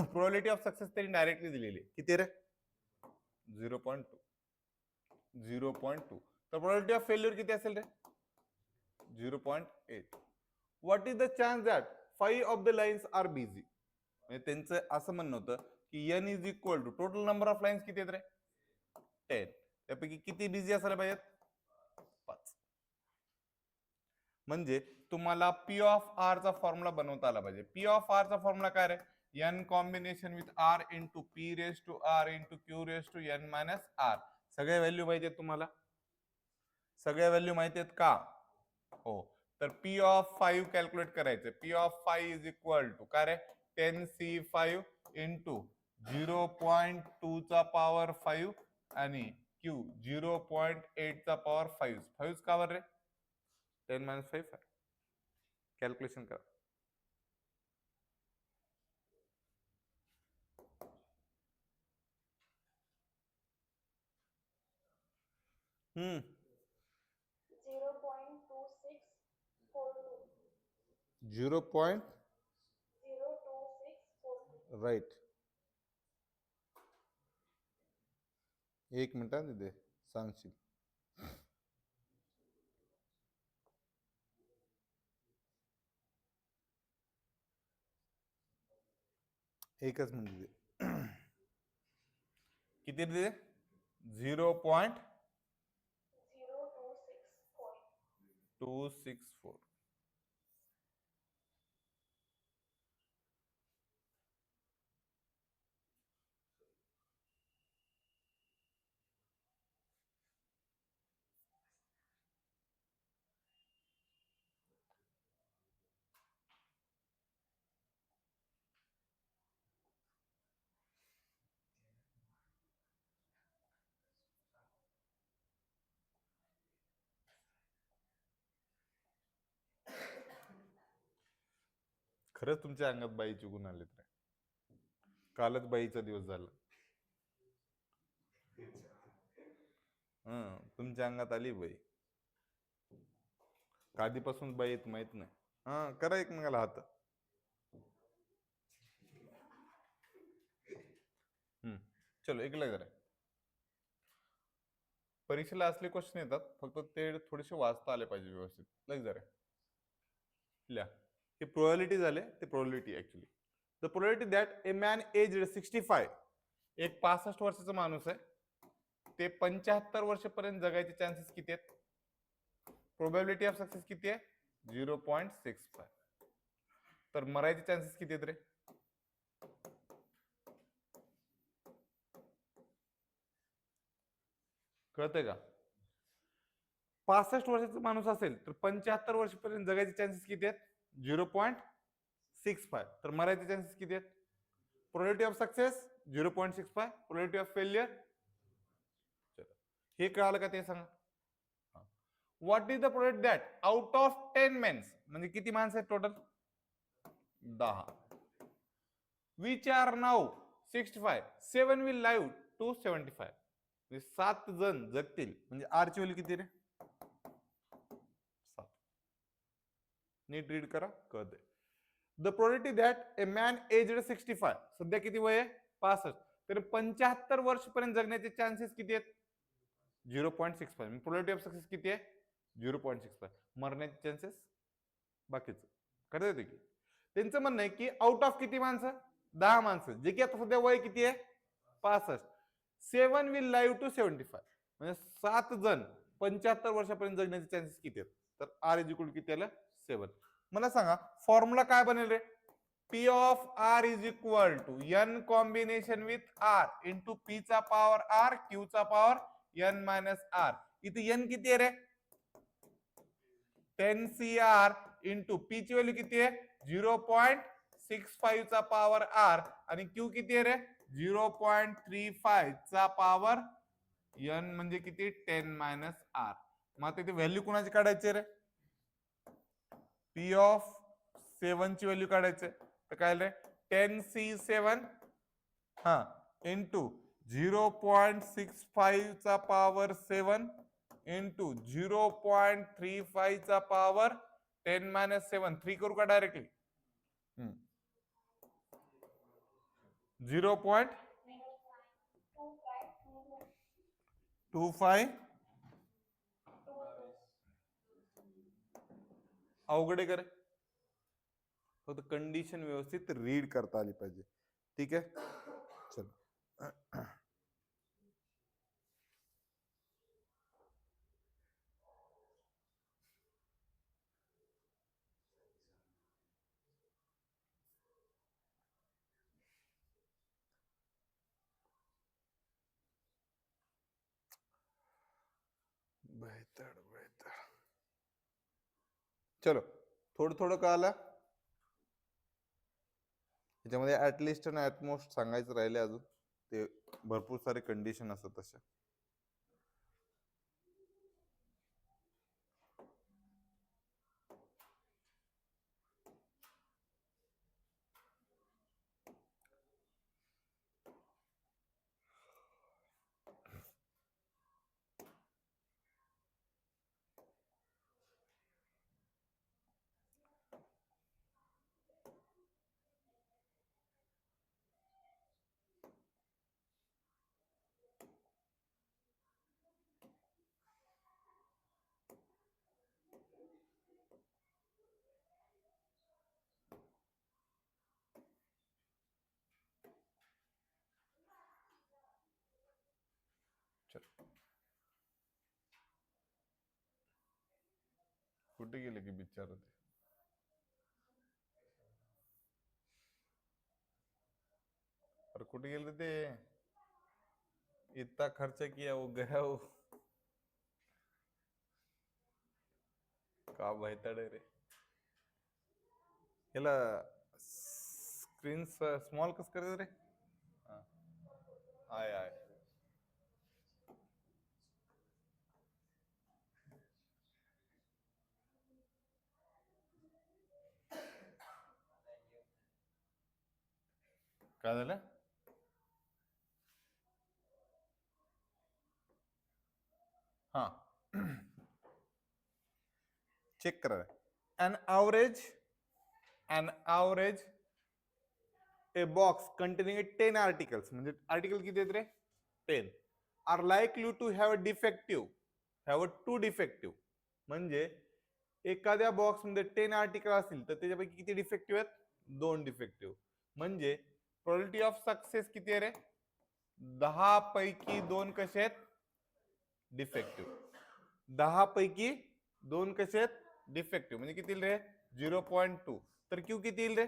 प्रोबॅबिलिटी ऑफ सक्सेस त्यांनी डायरेक्टली दिलेली किती रे? 0.2. 0.2. तर प्रोबॅबिलिटी ऑफ फेल्युअर किती असेल रे? 0.8. What is the chance that 5 of the lines are busy? म्हणजे त्यांचं असं म्हणणं होतं की n is equal to total number of lines किती आहेत रे? 10. त्यापैकी किती बिझी असायला पाहिजेत? 5. म्हणजे तुम्हाला पी ऑफ आर चा फॉर्म्युला बनवता आला पाहिजे. पी ऑफ आर चा फॉर्म्युला काय रे? n combination with r into p raise to r into q raise to n minus r. सगळ्या व्हॅल्यू माहिती आहेत तुम्हाला? सगळ्या व्हॅल्यू माहिती आहेत का? हो. तर पी ऑफ 5 कॅल्क्युलेट करायचं. P of 5 is equal to काय रे? 10c5 इंटू 0.2 चा पॉवर 5 आणि q 0.8 चा पॉवर 5. 5 का बर रे? 10 मायनस 5. कॅल्क्युलेशन करा. हम्म 0.02642. राईट. एक मिनिट तिथे सांगशील. एकच मिनिट दे. किती दिले? 0.0264. खरंच तुमच्या अंगात बाईचे गुण आलेत रे. कालच बाईचा दिवस झाला. तुमच्या अंगात आली बाई. कधीपासून बाई येत माहित नाही. करा एकमेकाला हात. चलो एकला जरा. परीक्षेला असले क्वेश्चन येतात, फक्त ते थोडेसे वाचता आले पाहिजे व्यवस्थित. लग जरा लिहा. हे प्रोबॅबिलिटी झाले. ते probability actually the probability that a man age 65, एक 65 वर्षाचा माणूस आहे, ते 75 वर्षापर्यंत जगायचे चान्सेस किती आहेत? प्रोबॅबिलिटी ऑफ सक्सेस किती आहे? 0.65. तर मरायचे चान्सेस किती आहेत रे? कळतंय का? 65 वर्षाचा माणूस असेल तर 75 वर्षापर्यंत जगायचे चान्सेस किती आहेत? 0.65. तर मरायचे चान्सेस किती आहेत? Probability of success 0.65. Probability of failure. हे कळालं का ते सांगा. What is the probability that out of 10 mens, म्हणजे किती माणसं आहेत total? 10. Which are now 65, 7 will live to 75. 7 जण जगतील, म्हणजे आरची व्हॅल्यू किती रे? 7. नीट रीड करा, कळते. The probability that a man aged 65, सध्या किती वय आहे? 65. तर 75 वर्षपर्यंत जगण्याचे चान्सेस किती आहेत? 0.65. प्रोबॅबिलिटी ऑफ सक्सेस किती आहे? 0.65. मरण्याचे चान्सेस बाकीचं करता येते की. त्यांचं म्हणणं आहे की आउट ऑफ किती माणसं? 10 माणसं, जे की आता सध्या वय किती आहे? 65. 7 विल लाईव्ह टू 75. म्हणजे 7 जण 75 वर्षापर्यंत जगण्याचे चान्सेस किती आहेत? तर आर इज इक्वल किती आलं? 7. मला सांगा फॉर्म्युला काय बनेल रे? P of R is equal to n combination with R into P चा पॉवर R Q चा पॉवर n minus R. इथे n किती आहे रे? 10 CR इंटू P ची व्हॅल्यू किती आहे? 0.65 चा पॉवर R आणि Q किती आहे रे? 0.35 चा पॉवर n म्हणजे किती? 10 मायनस R. मग आता इथे व्हॅल्यू कुणाची काढायची रे? P ऑफ 7 ची व्हॅल्यू काढायची. तर काय आलंय? 10C7 हा इंटू 0.65 चा पॉवर 7 इंटू 0.35 चा पॉवर 10 मायनस 7. 3 करू का डायरेक्टली? 0.25 अवघड आहे करे. फक्त कंडिशन व्यवस्थित रीड करता आली पाहिजे. ठीक आहे, चलो. बेहतर बेहतर. चलो, थोडं थोडं कळालं. त्याच्यामध्ये ऍटलिस्ट आणि ऍटमोस्ट सांगायचं राहिले अजून. ते भरपूर सारे कंडिशन असतात तशा. कुठे गेले की बिचार ते? अरे कुठे गेले ते? इतना खर्च किया वो गया वो. का भयताडे रे. याला स्क्रीन स्मॉल कस करायचं रे? I I. काय झालं? हा, चेक करा. an average a box containing 10 articles. म्हणजे आर्टिकल किती आहेत रे? 10 are likely to have a two defective. म्हणजे एखाद्या बॉक्स मध्ये 10 आर्टिकल असतील तर त्याच्यापैकी किती डिफेक्टिव्ह आहेत? 2 डिफेक्टिव्ह. म्हणजे प्रोबॅबिलिटी ऑफ सक्सेस किती आहे रे? 10 पैकी 2 कसे आहेत? डिफेक्टिव्ह. 10 पैकी 2 कसे आहेत? डिफेक्टिव्ह. म्हणजे किती रे? 0.2. तर क्यू किती येईल रे?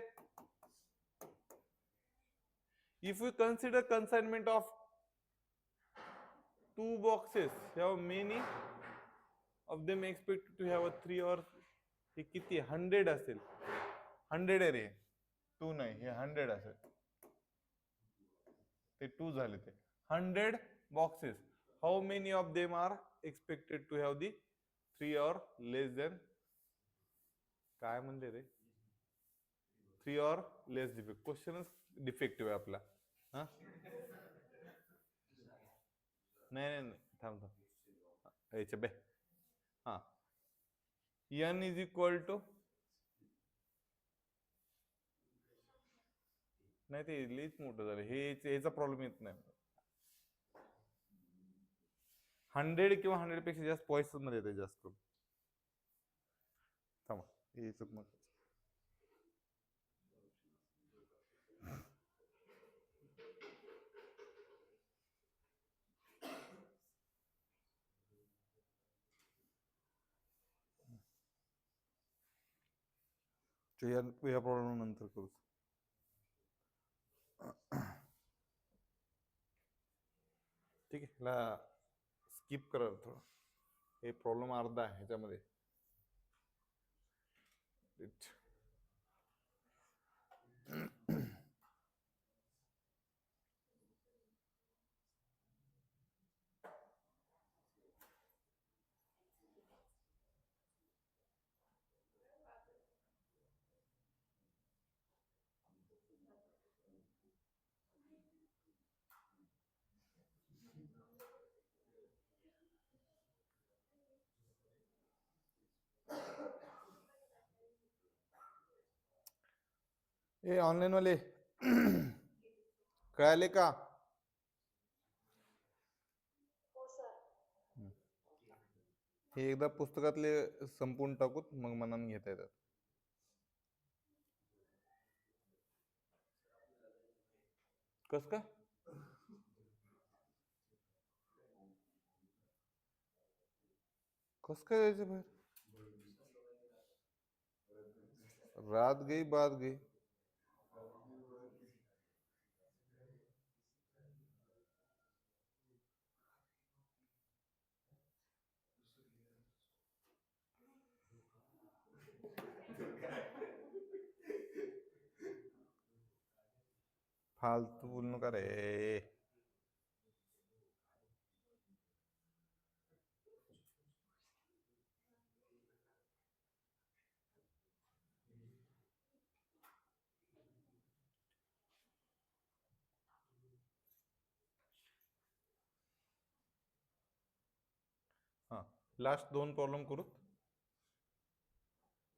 If you consider consignment of 2 boxes, how many of them expected to have a 3 or हे किती 100 असेल? 100 आहे रे. 2 नाही, हे 100 असेल. ते 2 झाले ते. 100 boxes. How many of them are expected to have the 3 or less than काय म्हणले रे? 3 or less defect. क्वेश्चनच डिफेक्टिव्ह आहे आपला. हा, नाही नाही नाही, थांब थांब. याच्या बे. हा, n इज इक्वल टू, नाही ते लईच मोठं झालं हे. याचा प्रॉब्लेम येत नाही. 100 किंवा 100 पेक्षा जास्त पॉइंट्स मध्ये येते जास्त करून. थांबा, याचं मग या प्रॉब्लेम नंतर करू. ठीक आहे, ह्याला स्किप करा थोडं. हे प्रॉब्लेम अर्धा आहे ह्याच्यामध्ये. ए ऑनलाईन वाले कळाले का? हे एकदा पुस्तकातले संपवून टाकूत, मग मनाने घेता येतात. कस काय? कस काय जायचं बाहेर? रात गई बात गई. फालतू बोलू नका रे. हा, लास्ट 2 प्रॉब्लेम करू,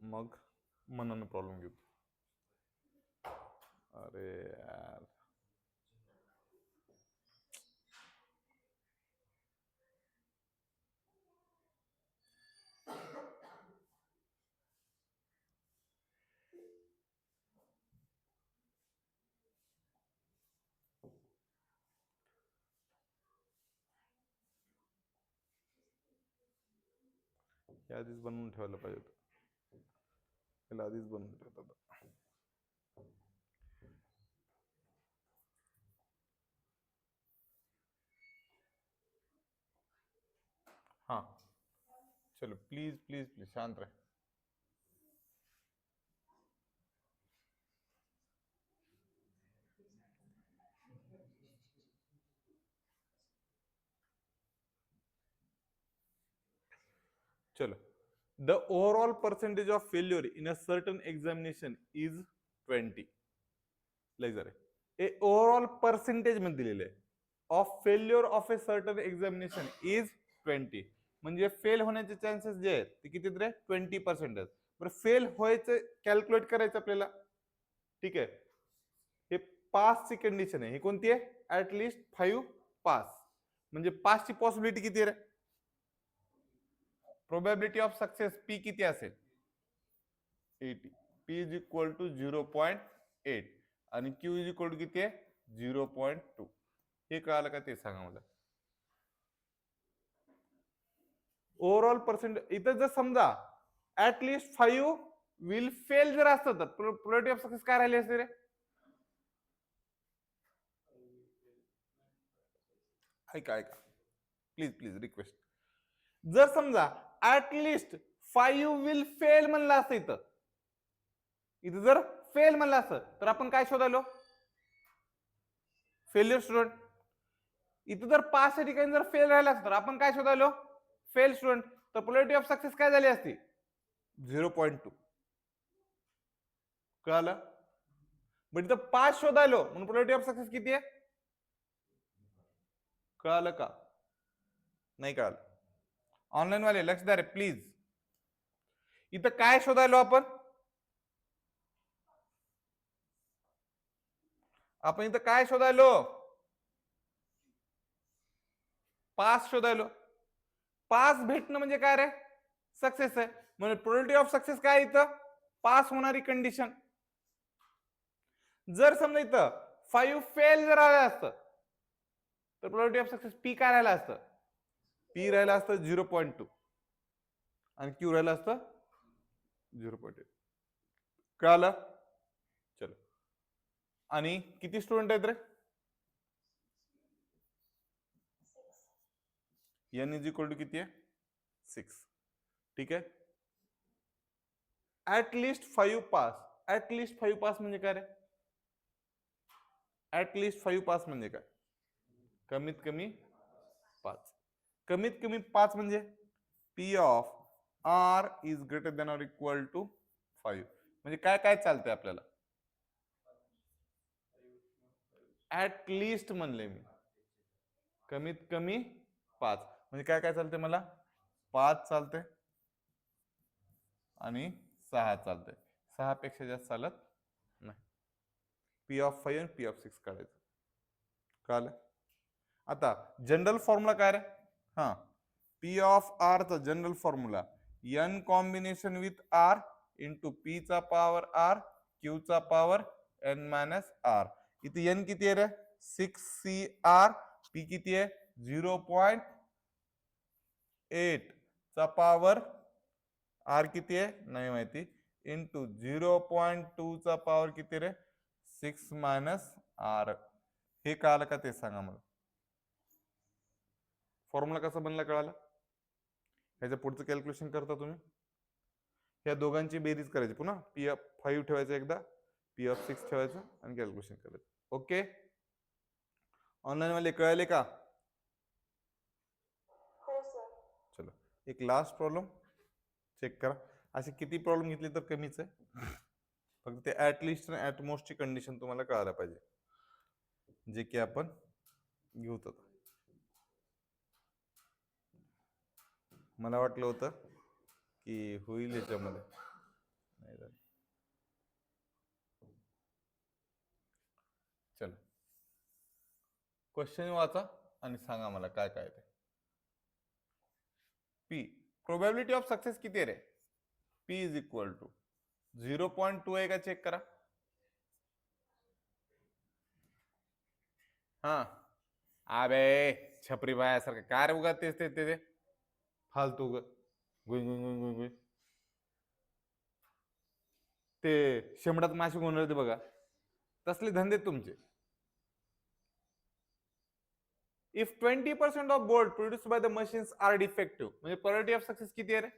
मग मनानं प्रॉब्लेम घेऊ. अरे यार, हे आधीच बनवून ठेवायला पाहिजे होतं. त्याला आधीच बनवून ठेवतात. हाँ चलो, प्लीज प्लीज प्लीज शांत रहे. चलो, the overall percentage of failure in a certain examination is 20. लय जरा हे ओव्हरऑल पर्सेंटेज मध्ये दिलेलं आहे. Of failure of a certain examination is 20. म्हणजे फेल होण्याचे चान्सेस जे आहेत ते किती रे? 20% आहेत. बरं, फेल व्हायचं कॅल्क्युलेट करायचं आपल्याला. ठीक आहे, हे पासची कंडिशन आहे. ही कोणती आहे? At least 5 pass. म्हणजे पासची पॉसिबिलिटी किती आहे? प्रोबॅबिलिटी ऑफ सक्सेस पी किती असेल? 80. पी इज इक्वल टू 0.8 आणि क्यू इज इक्वल टू किती आहे? 0.2. हे कळालं का ते सांगा मला. ओव्हरऑल पर्सेंट इथं जर समजा ऍटलिस्ट 5 विल फेल जर असतं तर प्रोबॅबिलिटी ऑफ सक्सेस काय राहिली असते रे? ऐका ऐका, प्लीज प्लीज रिक्वेस्ट. जर समजा ऍटलिस्ट 5 विल फेल म्हणलं असतं इथं, इथं जर फेल म्हणलं असतं तर आपण काय शोधायलो? Failure student. इथं जर पासच्या ठिकाणी जर फेल राहिला असतं तर आपण काय शोधायलो? Fail student. तर प्रोबॅबिलिटी ऑफ सक्सेस काय झाली असती? 0.2. कळालं? बट इथं पास शोधायलो म्हणून प्रोबॅबिलिटी ऑफ सक्सेस किती आहे? कळालं का? नाही कळालं? ऑनलाईन वाले लक्ष द्या रे प्लीज. इथं काय शोधायलो आपण? आपण इथं काय शोधायलो? पास शोधायलो. पास भेटणं म्हणजे काय रे? सक्सेस आहे. म्हणजे प्रोबॅबिलिटी ऑफ सक्सेस काय इथं? पास होणारी कंडिशन. जर समजा इथं 5 फेल जर आलं असतं तर प्रोबॅबिलिटी ऑफ सक्सेस पी काय राहिलं असतं? पी राहिलं असतं 0.2 आणि क्यू राहिलं असतं 0.8. कळालं? चलो, आणि किती स्टुडंट आहेत रे? n इज इक्वल टू किती आहे? 6. ठीक आहे. At least 5 pass. ऍटलिस्ट 5 पास म्हणजे काय रे? ऍटलिस्ट 5 पास म्हणजे काय? कमीत कमी 5. कमीत कमी 5 म्हणजे p of R is greater than or equal to 5. म्हणजे काय काय चालतंय आपल्याला? ऍट लिस्ट म्हणले मी, कमीत कमी 5. म्हणजे काय काय चालते मला? 5 चालते आणि 6 चालते. 6 पेक्षा जास्त चालत नाही. पी ऑफ 5 आणि पी ऑफ 6 काढायचं. कळालं? आता जनरल फॉर्म्युला काय रे? हा, पी ऑफ आर चा general formula n combination with R into P चा पॉवर आर क्यू चा पॉवर n मायनस आर. इथे n किती आहे रे? 6cr. पी किती आहे? 0.8 चा पॉवर आर किती आहे? नाही माहिती. इंटू 0.2 चा पॉवर किती रे? 6 मायनस आर. हे कळालं का ते सांगा मला. फॉर्म्युला कसा बनला कळालं? ह्याच्या पुढचं कॅल्क्युलेशन करता तुम्ही. या दोघांची बेरीज करायची, पुन्हा पी ऑफ 5 ठेवायचं एकदा, पी ऑफ 6 ठेवायचं आणि कॅल्क्युलेशन करायचं. ओके, ऑनलाईन वाले कळाले का? चलो, एक लास्ट प्रॉब्लेम चेक करा. असे किती प्रॉब्लेम घेतले तर कमीच आहे. फक्त ते ऍटलिस्ट आणि ऍटमोस्टची कंडिशन तुम्हाला कळायला पाहिजे, जे की आपण घेऊ. मला वाटलं होतं की होईल याच्यामध्ये, नाही झालं. चलो, क्वेश्चन वाचा आणि सांगा मला काय काय ते. पी प्रोबॅबिलिटी ऑफ सक्सेस किती आहे रे? पी इज इक्वल टू 0.2 आहे का चेक करा. हा, अबे छपरी बायासारखं काय रे उगा तेच ते फालतू ग गुई गुई गुई गुई गुई. ते शेमडात माशी गोंधळते बघा, तसले धंदे तुमचे. If 20% of board produced by the machines are defective, म्हणजे प्रोबॅबिलिटी ऑफ सक्सेस किती आहे रे?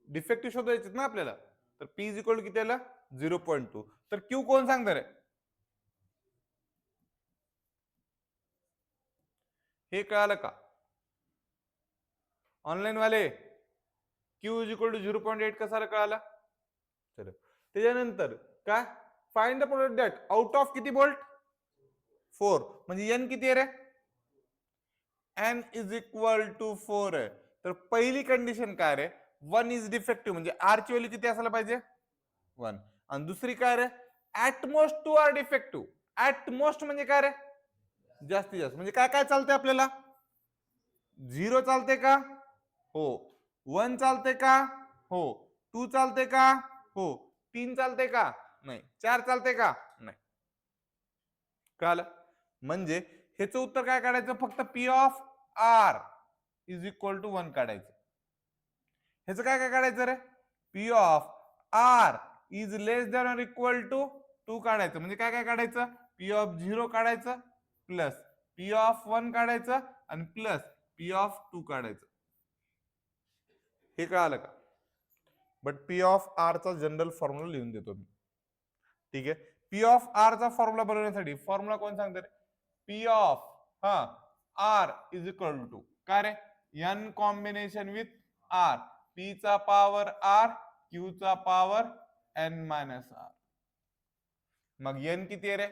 डिफेक्टिव्ह शोधायचे ना आपल्याला. तर पी इज इक्वल टू किती आला? 0.2. तर क्यू कोण सांगतं रे? हे कळालं का ऑनलाईन वाले? क्यू इज इक्वल टू 0.8 कसा कळाला? चलो, त्याच्यानंतर काय? Find the product that out of किती बोल्ट? 4. म्हणजे एन किती आहे रे? एन इज इक्वल टू 4 आहे. तर पहिली कंडिशन काय रे? 1 इज डिफेक्टिव्ह, म्हणजे आर ची व्हॅल्यू किती असायला पाहिजे? 1. आणि दुसरी काय रे? At most 2 R defective. At most म्हणजे काय रे? जास्तीत जास्त. म्हणजे काय काय चालतंय आपल्याला? 0 चालते का? हो. 1 चालते का? हो. 2 चालते का? हो. 3 चालते का? नाही. 4 चालते का? नाही. कळालं? म्हणजे ह्याचं उत्तर काय काढायचं? फक्त P of R is equal to 1 काढायचं. ह्याचं काय काय काढायचं रे? P of R is less than or equal to 2 काढायचं. म्हणजे काय काय काढायचं? पी ऑफ 0 काढायचं, प्लस पी ऑफ 1 काढायचं, आणि प्लस पी ऑफ 2 काढायचं. हे कळालं का? बट पी ऑफ आर चा जनरल फॉर्म्युला लिहून देतो मी. ठीक आहे. पी ऑफ आर चा फॉर्म्युला बनवण्यासाठी फॉर्म्युला कोण सांगते रे? P of R is equal to काय रे? N combination with R, P चा पॉवर आर क्यू चा पॉवर एन मायनस आर. मग एन किती आहे रे?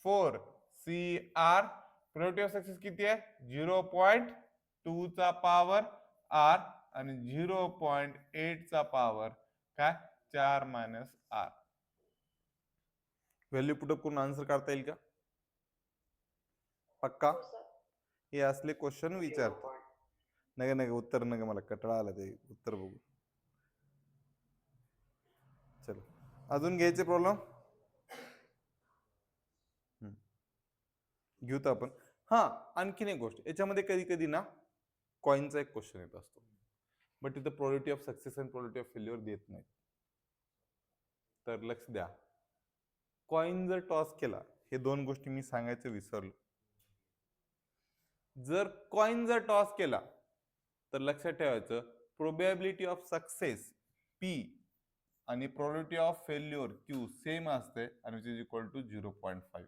4 C R. Probability of success किती आहे? 0.2 चा पॉवर आर आणि 0.8 चा पॉवर काय? 4 मायनस आर. व्हॅल्यू पुटअप करून आन्सर काढता येईल का? पक्का? हे असले क्वेश्चन विचारतो. नाही नाही, उत्तर नका, मला कटाळा आला ते उत्तर बघू. चलो, अजून घ्यायचे प्रॉब्लेम घेऊ तर आपण. हा, आणखीन एक गोष्ट याच्यामध्ये कधी कधी ना कॉइनचा एक क्वेश्चन येत असतो, बट तिथं probability of success and probability of failure देत नाही. तर लक्ष द्या, कॉइन जर टॉस केला, हे दोन गोष्टी मी सांगायचं विसरलो. जर कॉइन जर टॉस केला तर लक्षात ठेवायचं, प्रोबॅबिलिटी ऑफ सक्सेस P आणि probability of failure Q same असते आणि विच इज इक्वल टू 0.5.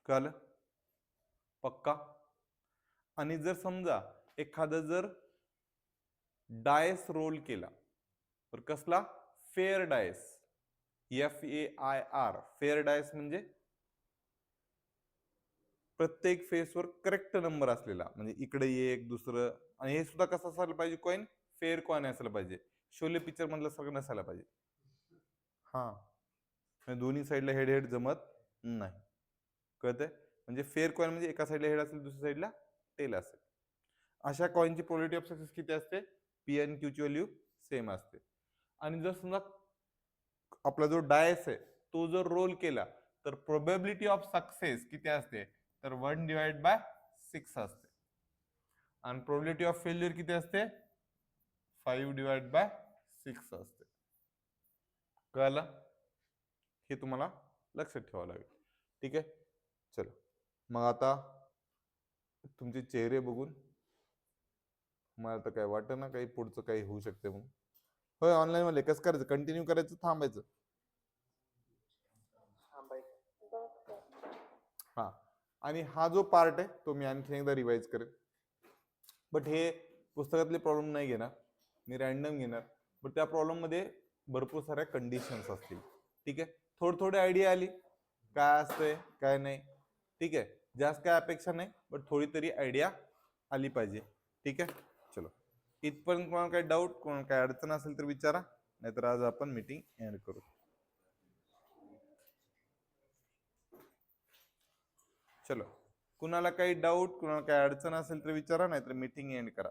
कळलं? पक्का? आणि जर समजा एखादं जर डायस रोल केला, तर कसला? Fair dice, FAIR, fair dice म्हणजे प्रत्येक फेसवर करेक्ट नंबर असलेला, म्हणजे इकडे एक दुसरं, आणि हे सुद्धा कसं असायला पाहिजे? कॉइन फेअर कॉइन असायला पाहिजे. शोले पिक्चर मधलं सगळं नसायला पाहिजे. हा, दोन्ही साईडला हेड हेड जमत नाही. कळतंय? म्हणजे फेअर कॉइन म्हणजे एका साईडला हेड असेल, दुसऱ्या साईडला टेल असेल. अशा कॉइनची प्रोबॅबिलिटी ऑफ सक्सेस किती असते? P आणि Q ची व्हॅल्यू सेम असते. आणि जर समजा आपला जो डायस आहे तो जर रोल केला, तर प्रोबॅबिलिटी ऑफ सक्सेस किती असते? तर 1/6 असते. आणि प्रोबॅबिलिटी ऑफ फेल्युअर किती असते? 5/6 असते. कळलं? हे तुम्हाला लक्षात ठेवावं लागेल. ठीक आहे, चलो. मग आता तुमचे चेहरे बघून मला तर काय वाटत ना काही पुढचं काही होऊ शकते म्हणून. होय, ऑनलाईन मध्ये कसं करायचं? कंटिन्यू करायचं, थांबायचं? हा, आणि हा जो पार्ट आहे तो मी आणखी एकदा रिवाइज करेन. बट हे पुस्तकातले प्रॉब्लेम नाही घेणार, मी रॅन्डम घेणार. बट त्या प्रॉब्लेम मध्ये भरपूर साऱ्या कंडिशन्स असतील. ठीक आहे, थोडी आयडिया आली काय असतंय काय नाही. ठीक आहे, जास्त काय अपेक्षा नाही, बट थोडी तरी आयडिया आली पाहिजे. ठीक आहे, चलो. इथपर्यंत कोणाला काही डाऊट, कोणाला काही अडचण असेल तर विचारा, नाहीतर आज आपण मीटिंग एंड करू. चलो, कुणाला काही डाऊट, कुणाला काही अडचण असेल तर विचारा, नाहीतर मीटिंग एंड करा.